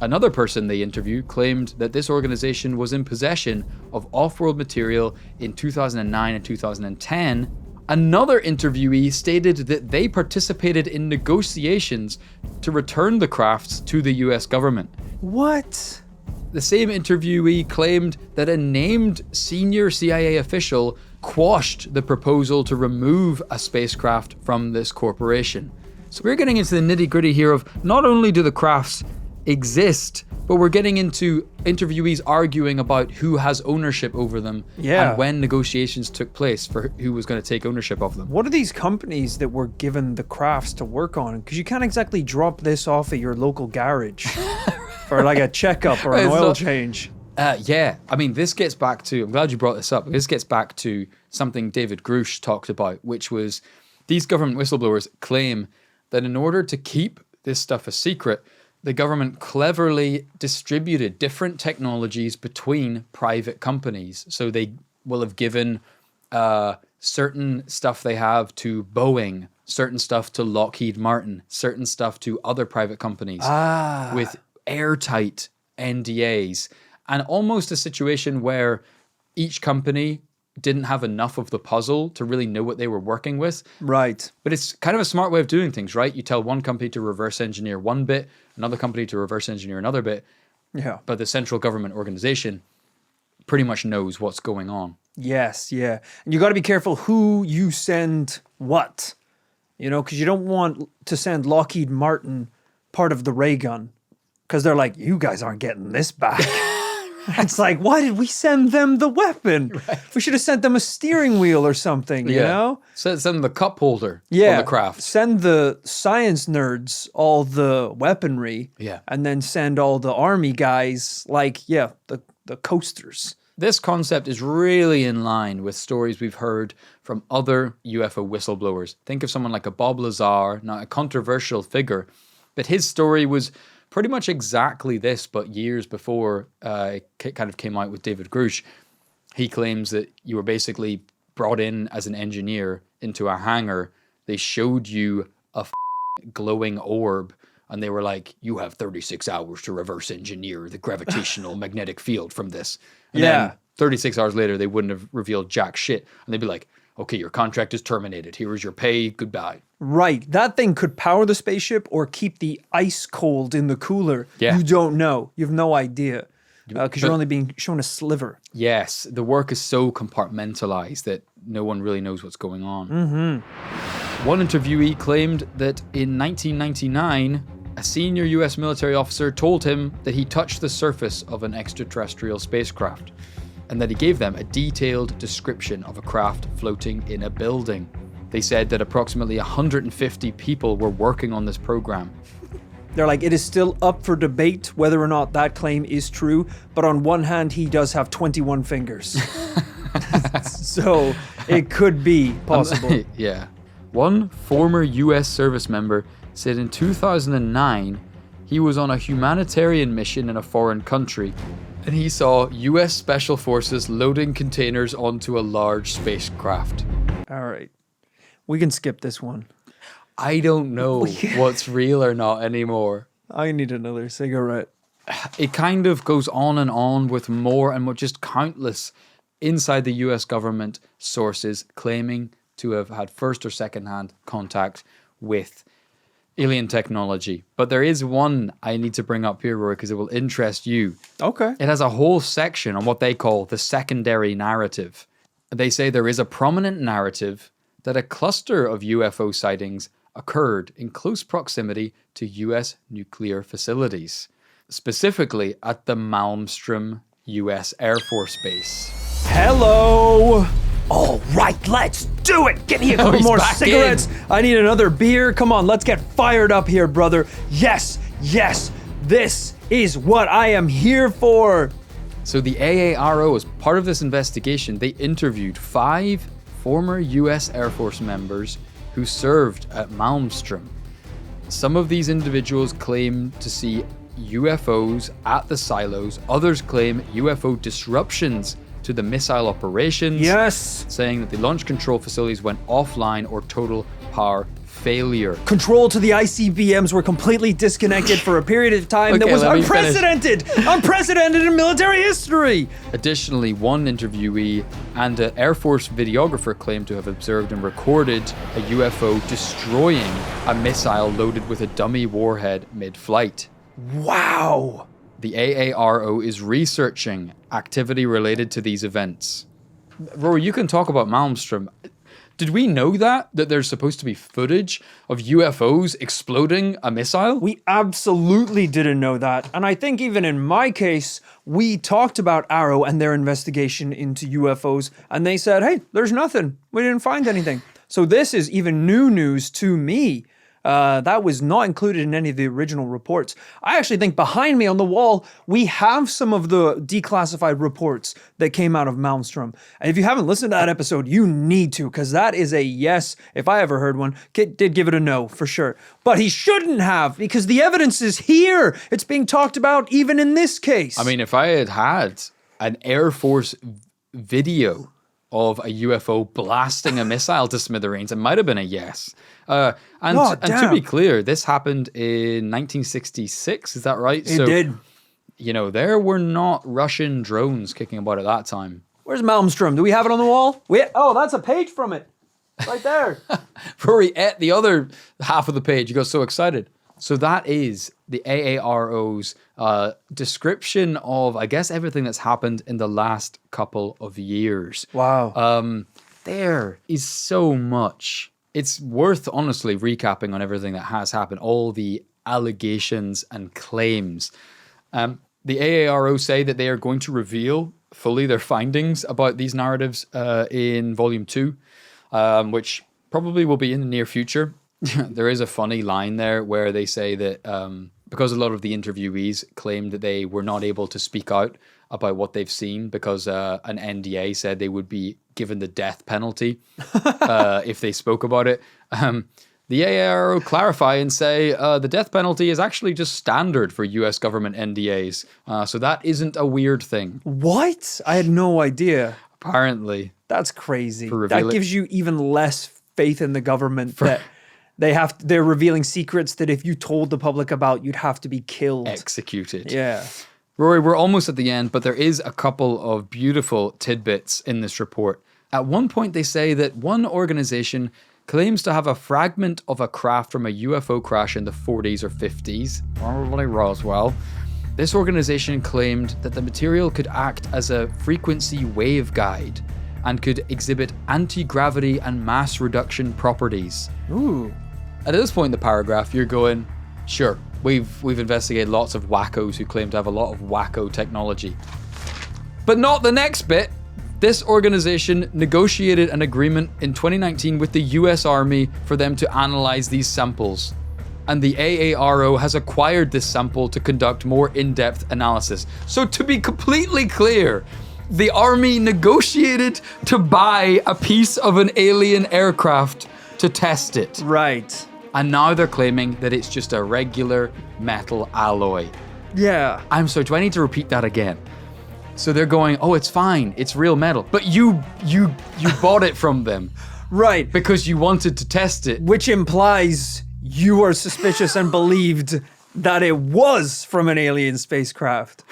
Another person they interviewed claimed that this organization was in possession of off-world material in 2009 and 2010. Another interviewee stated that they participated in negotiations to return the crafts to the US government. What? The same interviewee claimed that a named senior CIA official quashed the proposal to remove a spacecraft from this corporation. So we're getting into the nitty-gritty here of not only do the crafts exist, but we're getting into interviewees arguing about who has ownership over them and when negotiations took place for who was going to take ownership of them. What are these companies that were given the crafts to work on? Because you can't exactly drop this off at your local garage for like a checkup or an oil change. Yeah, I mean, this gets back to, I'm glad you brought this up, this gets back to something David Grou talked about, which was these government whistleblowers claim that in order to keep this stuff a secret, the government cleverly distributed different technologies between private companies. So they will have given certain stuff they have to Boeing, certain stuff to Lockheed Martin, certain stuff to other private companies with airtight NDAs. And almost a situation where each company didn't have enough of the puzzle to really know what they were working with. Right. But it's kind of a smart way of doing things, right? You tell one company to reverse engineer one bit, another company to reverse engineer another bit. Yeah. But the central government organization pretty much knows what's going on. Yes, yeah. And you got to be careful who you send what. You know, because you don't want to send Lockheed Martin part of the ray gun. Because they're like, you guys aren't getting this back. It's like, why did we send them the weapon? Right. We should have sent them a steering wheel or something, you know? Send them the cup holder on the craft. Send the science nerds all the weaponry. Yeah. And then send all the army guys, like, the coasters. This concept is really in line with stories we've heard from other UFO whistleblowers. Think of someone like a Bob Lazar, not a controversial figure, but his story was pretty much exactly this, but years before it kind of came out with David Grou. He claims that you were basically brought in as an engineer into a hangar. They showed you a glowing orb, and they were like, you have 36 hours to reverse engineer the gravitational magnetic field from this. And then 36 hours later, they wouldn't have revealed jack shit. And they'd be like, okay, your contract is terminated. Here is your pay. Goodbye. Right. That thing could power the spaceship or keep the ice cold in the cooler. Yeah. You don't know. You have no idea. Because you're but- only being shown a sliver. Yes, the work is so compartmentalized that no one really knows what's going on. One interviewee claimed that in 1999, a senior US military officer told him that he touched the surface of an extraterrestrial spacecraft, and that he gave them a detailed description of a craft floating in a building. They said that approximately 150 people were working on this program. They're like, it is still up for debate whether or not that claim is true, but on one hand, he does have 21 fingers. So it could be possible. Yeah. One former US service member said in 2009 he was on a humanitarian mission in a foreign country and he saw US Special Forces loading containers onto a large spacecraft. All right. We can skip this one. I don't know what's real or not anymore. I need another cigarette. It kind of goes on with more and more, just countless inside the US government sources claiming to have had first or second hand contact with alien technology. But there is one I need to bring up here, Rory, because it will interest you. Okay. It has a whole section on what they call the secondary narrative. They say there is a prominent narrative that a cluster of UFO sightings occurred in close proximity to US nuclear facilities, specifically at the Malmstrom US Air Force Base. Hello. All right, let's do it. Give me a couple he's more back cigarettes. I need another beer. Come on, let's get fired up here, brother. Yes, yes, this is what I am here for. So the AARO, as part of this investigation, they interviewed 5 former US Air Force members who served at Malmstrom. Some of these individuals claim to see UFOs at the silos. Others claim UFO disruptions to the missile operations. Yes. Saying that the launch control facilities went offline or total power failure. Control to the ICBMs were completely disconnected for a period of time that Okay, was let me finish. unprecedented. Unprecedented in military history. Additionally, one interviewee and an Air Force videographer claimed to have observed and recorded a UFO destroying a missile loaded with a dummy warhead mid-flight. Wow. The AARO is researching activity related to these events. Rory, you can talk about Malmstrom. Did we know that there's supposed to be footage of UFOs exploding a missile? We absolutely didn't know that. And I think even in my case, we talked about Arrow and their investigation into UFOs, and they said, hey, there's nothing. We didn't find anything. So this is even new news to me. That was not included in any of the original reports. I actually think behind me on the wall, we have some of the declassified reports that came out of Malmstrom. And if you haven't listened to that episode, you need to, because that is a yes. If I ever heard one, Kit did give it a no for sure. But he shouldn't have, because the evidence is here. It's being talked about even in this case. I mean, if I had had an Air Force video of a UFO blasting a missile to smithereens, it might have been a yes. And to be clear, this happened in 1966, is that right? It did. You know, there were not Russian drones kicking about at that time. Where's Malmstrom? Do we have it on the wall? Oh, that's a page from it. Right there. Rory ate the other half of the page. You got so excited. So that is the AARO's description of, I guess, everything that's happened in the last couple of years. Wow. There is so much. It's worth honestly recapping on everything that has happened, all the allegations and claims. The AARO say that they are going to reveal fully their findings about these narratives in Volume 2, which probably will be in the near future. There is a funny line there where they say that because a lot of the interviewees claimed that they were not able to speak out about what they've seen because an NDA said they would be given the death penalty if they spoke about it. The AARO clarify and say the death penalty is actually just standard for US government NDAs. So that isn't a weird thing. What? I had no idea. Apparently. That's crazy. That reveal it. gives you even less faith in the government that they're revealing secrets that if you told the public about, you'd have to be killed. Executed. Yeah. Rory, we're almost at the end, but there is a couple of beautiful tidbits in this report. At one point, they say that one organization claims to have a fragment of a craft from a UFO crash in the 40s or 50s, probably Roswell. This organization claimed that the material could act as a frequency wave guide and could exhibit anti-gravity and mass reduction properties. Ooh. At this point in the paragraph, you're going, sure, we've investigated lots of wackos who claim to have a lot of wacko technology. But not the next bit. This organization negotiated an agreement in 2019 with the US Army for them to analyze these samples. And the AARO has acquired this sample to conduct more in-depth analysis. So to be completely clear, the Army negotiated to buy a piece of an alien aircraft to test it. Right. And now they're claiming that it's just a regular metal alloy. Yeah. I'm sorry, do I need to repeat that again? So they're going, oh, it's fine, it's real metal. But you bought it from them. Right. Because you wanted to test it. Which implies you are suspicious and believed that it was from an alien spacecraft.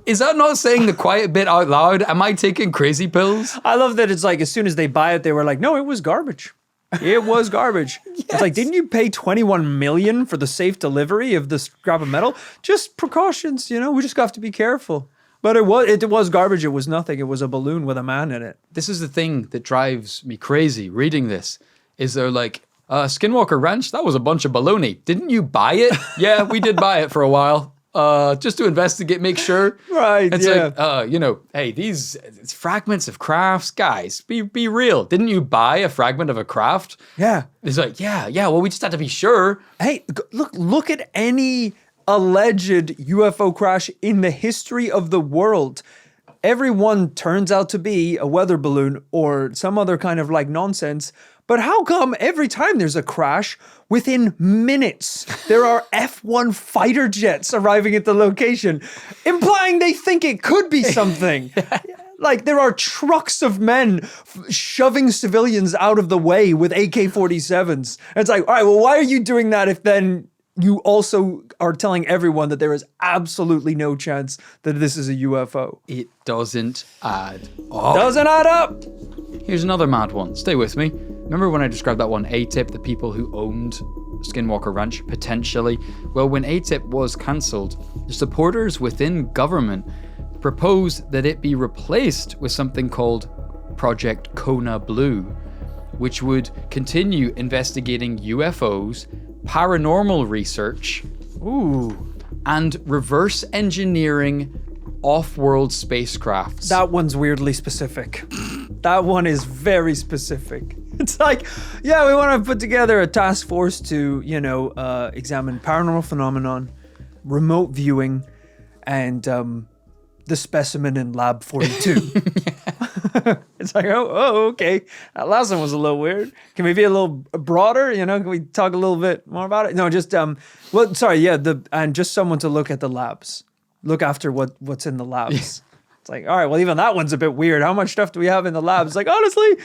Is that not saying the quiet bit out loud? Am I taking crazy pills? I love that it's like, as soon as they buy it, they were like, no, it was garbage. It was garbage. Yes. It's like, didn't you pay $21 million for the safe delivery of the scrap of metal? Just precautions, we just have to be careful. But it was garbage. It was nothing. It was a balloon with a man in it. This is the thing that drives me crazy reading this, is they're like, Skinwalker Ranch, that was a bunch of baloney. Didn't you buy it? Yeah, we did buy it for a while. Just to investigate, make sure. Right, it's yeah. like, hey, it's fragments of crafts. Guys, be real. Didn't you buy a fragment of a craft? Yeah. It's like, yeah, well, we just had to be sure. Hey, look at any alleged UFO crash in the history of the world. Everyone turns out to be a weather balloon or some other kind of like nonsense. But how come every time there's a crash, within minutes, there are F-1 fighter jets arriving at the location, implying they think it could be something? Like, there are trucks of men shoving civilians out of the way with AK-47s. And it's like, all right, well, why are you doing that if then you also are telling everyone that there is absolutely no chance that this is a UFO? It doesn't add up. Doesn't add up. Here's another mad one. Stay with me. Remember when I described that one ATIP, the people who owned Skinwalker Ranch, potentially? Well, when ATIP was cancelled, the supporters within government proposed that it be replaced with something called Project Kona Blue, which would continue investigating UFOs, paranormal research, and reverse engineering off-world spacecrafts. That one's weirdly specific. That one is very specific. It's like, yeah, we want to put together a task force to, examine paranormal phenomenon, remote viewing, and the specimen in Lab 42. It's like, okay. That last one was a little weird. Can we be a little broader? Can we talk a little bit more about it? No, just, and just someone to look at the labs. Look after what's in the labs. It's like, all right, well, even that one's a bit weird. How much stuff do we have in the labs? Like, honestly,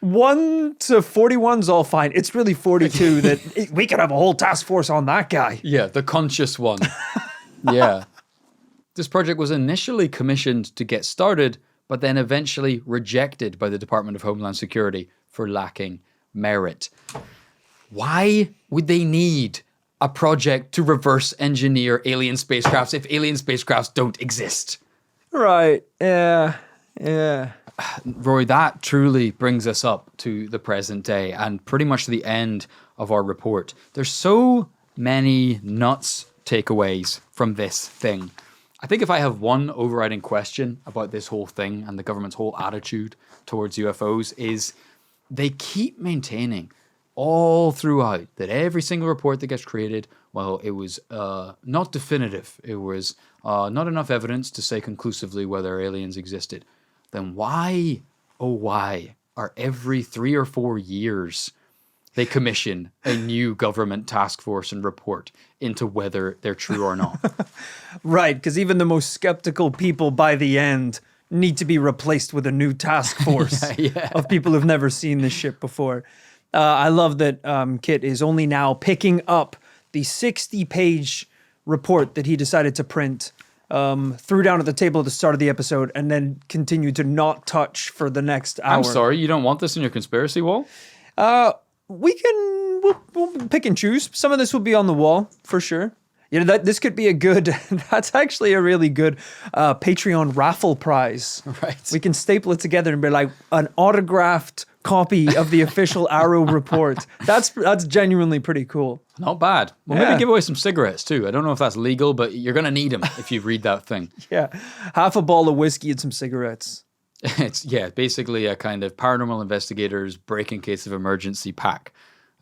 1 to 41's all fine. It's really 42 that we could have a whole task force on that guy. Yeah, the conscious one. Yeah. This project was initially commissioned to get started, but then eventually rejected by the Department of Homeland Security for lacking merit. Why would they need a project to reverse engineer alien spacecrafts if alien spacecrafts don't exist? Right. Yeah. Roy, that truly brings us up to the present day and pretty much to the end of our report. There's so many nuts takeaways from this thing. I think if I have one overriding question about this whole thing and the government's whole attitude towards UFOs is they keep maintaining all throughout that every single report that gets created, well, it was not definitive. It was not enough evidence to say conclusively whether aliens existed. Then why, oh why, are every 3 or 4 years they commission a new government task force and report into whether they're true or not? Right, because even the most skeptical people by the end need to be replaced with a new task force of people who've never seen this shit before. I love that Kit is only now picking up the 60-page report that he decided to print threw down at the table at the start of the episode, and then continued to not touch for the next hour. I'm sorry, you don't want this in your conspiracy wall? We'll pick and choose. Some of this will be on the wall for sure. You know, this could be a good, that's actually a really good Patreon raffle prize. Right. We can staple it together and be like an autographed copy of the official Arrow report. That's genuinely pretty cool. Not bad. Well, maybe give away some cigarettes too. I don't know if that's legal, but you're going to need them if you read that thing. Yeah. Half a ball of whiskey and some cigarettes. It's basically a kind of paranormal investigators break in case of emergency pack.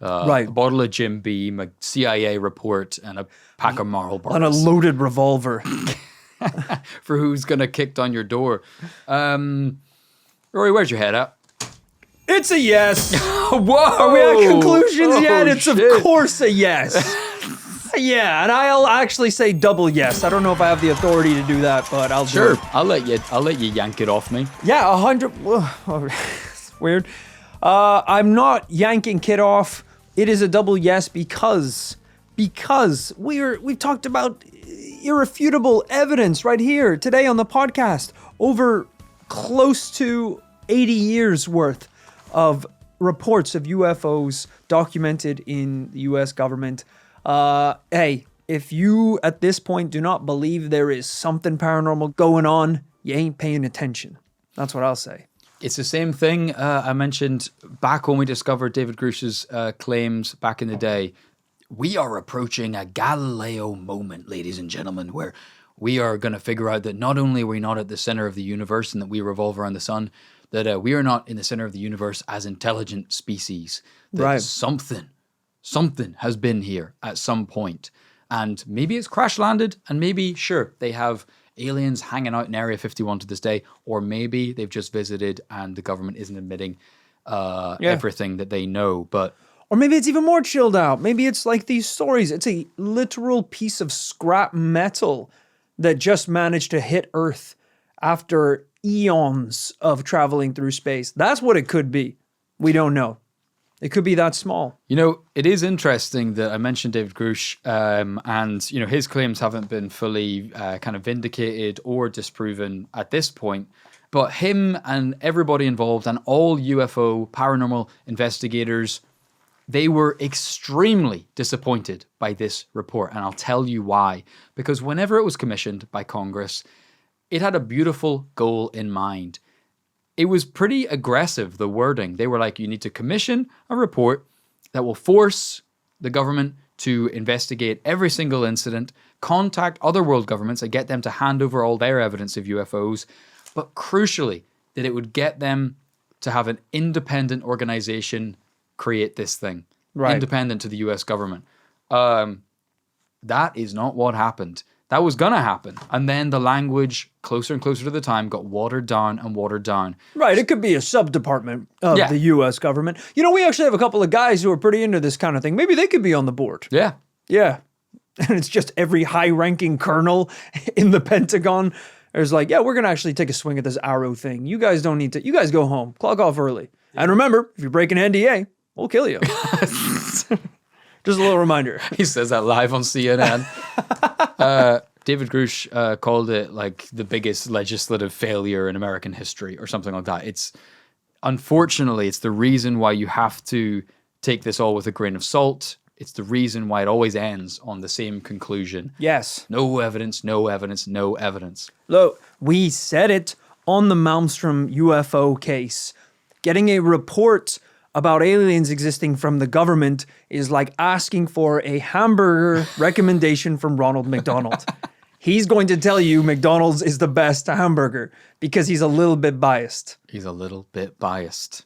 Right. A bottle of Jim Beam, a CIA report, and a pack of Marlboros. On a loaded revolver. For who's going to kick down your door. Rory, where's your head at? It's a yes. Whoa! Are we at conclusions yet? It's shit. of course a yes. Yeah, and I'll actually say double yes. I don't know if I have the authority to do that, but I'll do it. I'll let you yank it off me. Yeah, 100. It's weird. I'm not yanking Kid off. It is a double yes because we've talked about irrefutable evidence right here today on the podcast. Over close to 80 years worth of reports of UFOs documented in the U.S. government. Hey, if you at this point do not believe there is something paranormal going on, you ain't paying attention. That's what I'll say. It's the same thing I mentioned back when we discovered David Grush's claims back in the day. We are approaching a Galileo moment, ladies and gentlemen, where we are going to figure out that not only are we not at the center of the universe and that we revolve around the sun, that we are not in the center of the universe as intelligent species. That Right. something has been here at some point. And maybe it's crash landed, and maybe, sure, they have aliens hanging out in Area 51 to this day, or maybe they've just visited and the government isn't admitting everything that they know. But Or maybe it's even more chilled out. Maybe it's like these stories. It's a literal piece of scrap metal that just managed to hit Earth after eons of traveling through space. That's what it could be. We don't know. It could be that small. you know, it is interesting that I mentioned David Grush, and you know his claims haven't been fully kind of vindicated or disproven at this point. But him and everybody involved and all UFO paranormal investigators, they were extremely disappointed by this report, and I'll tell you why. Because whenever it was commissioned by Congress, it had a beautiful goal in mind. It was pretty aggressive, the wording. They were like, you need to commission a report that will force the government to investigate every single incident, contact other world governments and get them to hand over all their evidence of UFOs, but crucially, that it would get them to have an independent organization create this thing, independent to the US government. That is not what happened. That was going to happen. And then the language, closer and closer to the time, got watered down and watered down. Right, it could be a sub-department of the U.S. government. You know, we actually have a couple of guys who are pretty into this kind of thing. Maybe they could be on the board. Yeah. Yeah. And it's just every high-ranking colonel in the Pentagon is like, yeah, we're going to actually take a swing at this Arrow thing. You guys don't need to. You guys go home. Clock off early. And remember, if you break an NDA, we'll kill you. Just a little reminder. He says that live on CNN. David Grush called it like the biggest legislative failure in American history or something like that. Unfortunately, it's the reason why you have to take this all with a grain of salt. It's the reason why it always ends on the same conclusion. Yes. No evidence, no evidence, no evidence. Look, we said it on the Malmstrom UFO case. Getting a report about aliens existing from the government is like asking for a hamburger recommendation from Ronald McDonald. He's going to tell you McDonald's is the best hamburger because he's a little bit biased. He's a little bit biased.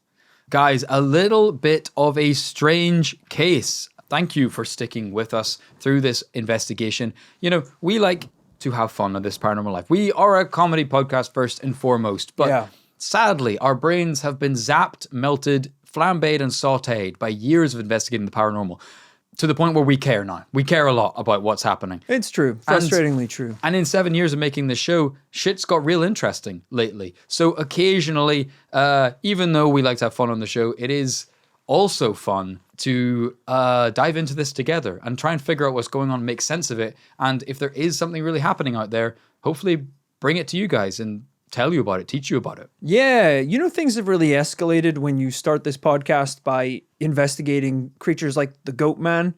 Guys, a little bit of a strange case. Thank you for sticking with us through this investigation. You know, we like to have fun on this Paranormal Life. We are a comedy podcast first and foremost, but sadly, our brains have been zapped, melted, flambéed and sautéed by years of investigating the paranormal to the point where we care now. We care a lot about what's happening. It's true. Frustratingly true. And in 7 years of making this show, shit's got real interesting lately. So occasionally, even though we like to have fun on the show, it is also fun to dive into this together and try and figure out what's going on, make sense of it. And if there is something really happening out there, hopefully bring it to you guys and tell you about it, teach you about it. Yeah, things have really escalated when you start this podcast by investigating creatures like the Goat Man.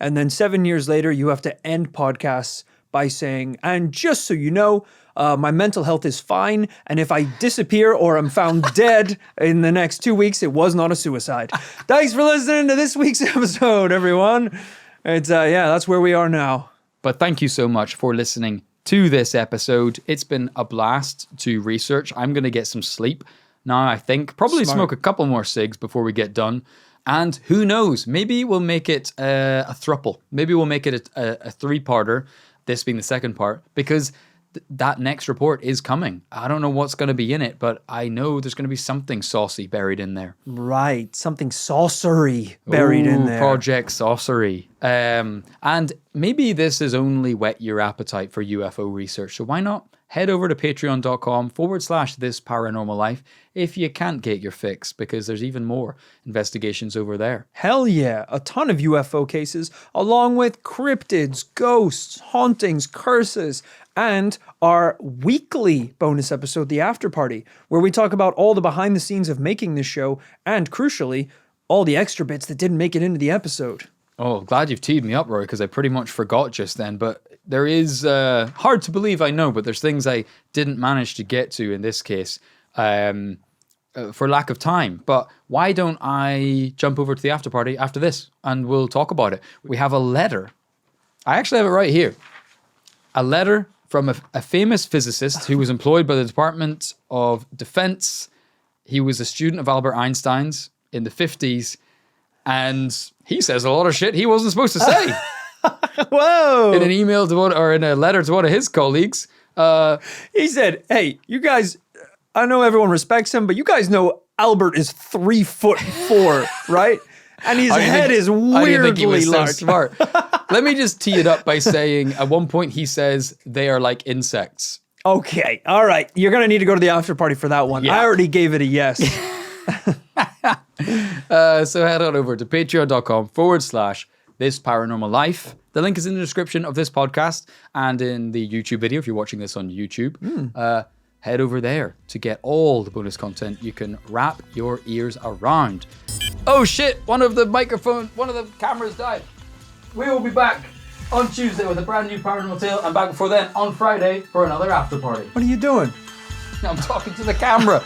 And then 7 years later, you have to end podcasts by saying, and just so you know, my mental health is fine. And if I disappear or I'm found dead in the next 2 weeks, it was not a suicide. Thanks for listening to this week's episode, everyone. It's, that's where we are now. But thank you so much for listening to this episode. It's been a blast to research. I'm going to get some sleep now, I think. Probably Smart. smoke a couple more cigs before we get done. And who knows, maybe we'll make it a thruple. Maybe we'll make it a three-parter, this being the second part, because that next report is coming. I don't know what's going to be in it, but I know there's going to be something saucy buried in there. Right, something saucery buried in there. Project Saucery. And maybe this has only whet your appetite for UFO research, so why not head over to patreon.com/this paranormal life if you can't get your fix, because there's even more investigations over there. Hell yeah, a ton of UFO cases, along with cryptids, ghosts, hauntings, curses, and our weekly bonus episode, The After Party, where we talk about all the behind the scenes of making this show, and crucially, all the extra bits that didn't make it into the episode. Oh, glad you've teed me up, Roy, because I pretty much forgot just then. But there is, hard to believe, I know, but there's things I didn't manage to get to in this case for lack of time. But why don't I jump over to the after party after this and we'll talk about it. We have a letter. I actually have it right here. A letter from a famous physicist who was employed by the Department of Defense. He was a student of Albert Einstein's in the 50s. And he says a lot of shit he wasn't supposed to say. Whoa! In an email to one, or in a letter to one of his colleagues. He said, hey, you guys, I know everyone respects him, but you guys know Albert is 3'4", right? And his head is I didn't think he weirdly was so large. smart. Let me just tee it up by saying at one point he says they are like insects. Okay, all right. You're going to need to go to the after party for that one. Yeah. I already gave it a yes. So head on over to patreon.com/this paranormal life. The link is in the description of this podcast and in the YouTube video if you're watching this on YouTube. Head over there to get all the bonus content you can wrap your ears around. Oh shit, one of the cameras died. We will be back on Tuesday with a brand new paranormal tale, and back before then on Friday for another after party. What are you doing? I'm talking to the camera.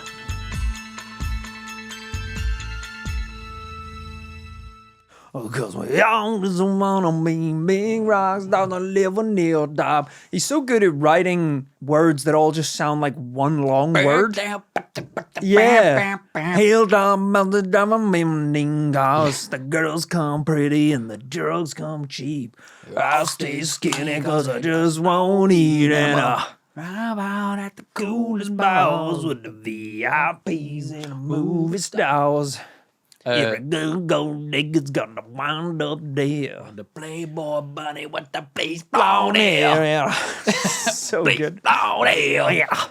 Because we all just wanna be big rocks down the live on the top. He's so good at writing words that all just sound like one long word. Yeah. Hilltop mountain diamond cause the girls come pretty and the drugs come cheap. I'll stay skinny cause I just won't eat and ride out at the coolest bars with the VIPs and the movie stars. Every good gold digger's gonna wind up there. The Playboy bunny with the place blown hair. Yeah. So good. Blown hair. Yeah.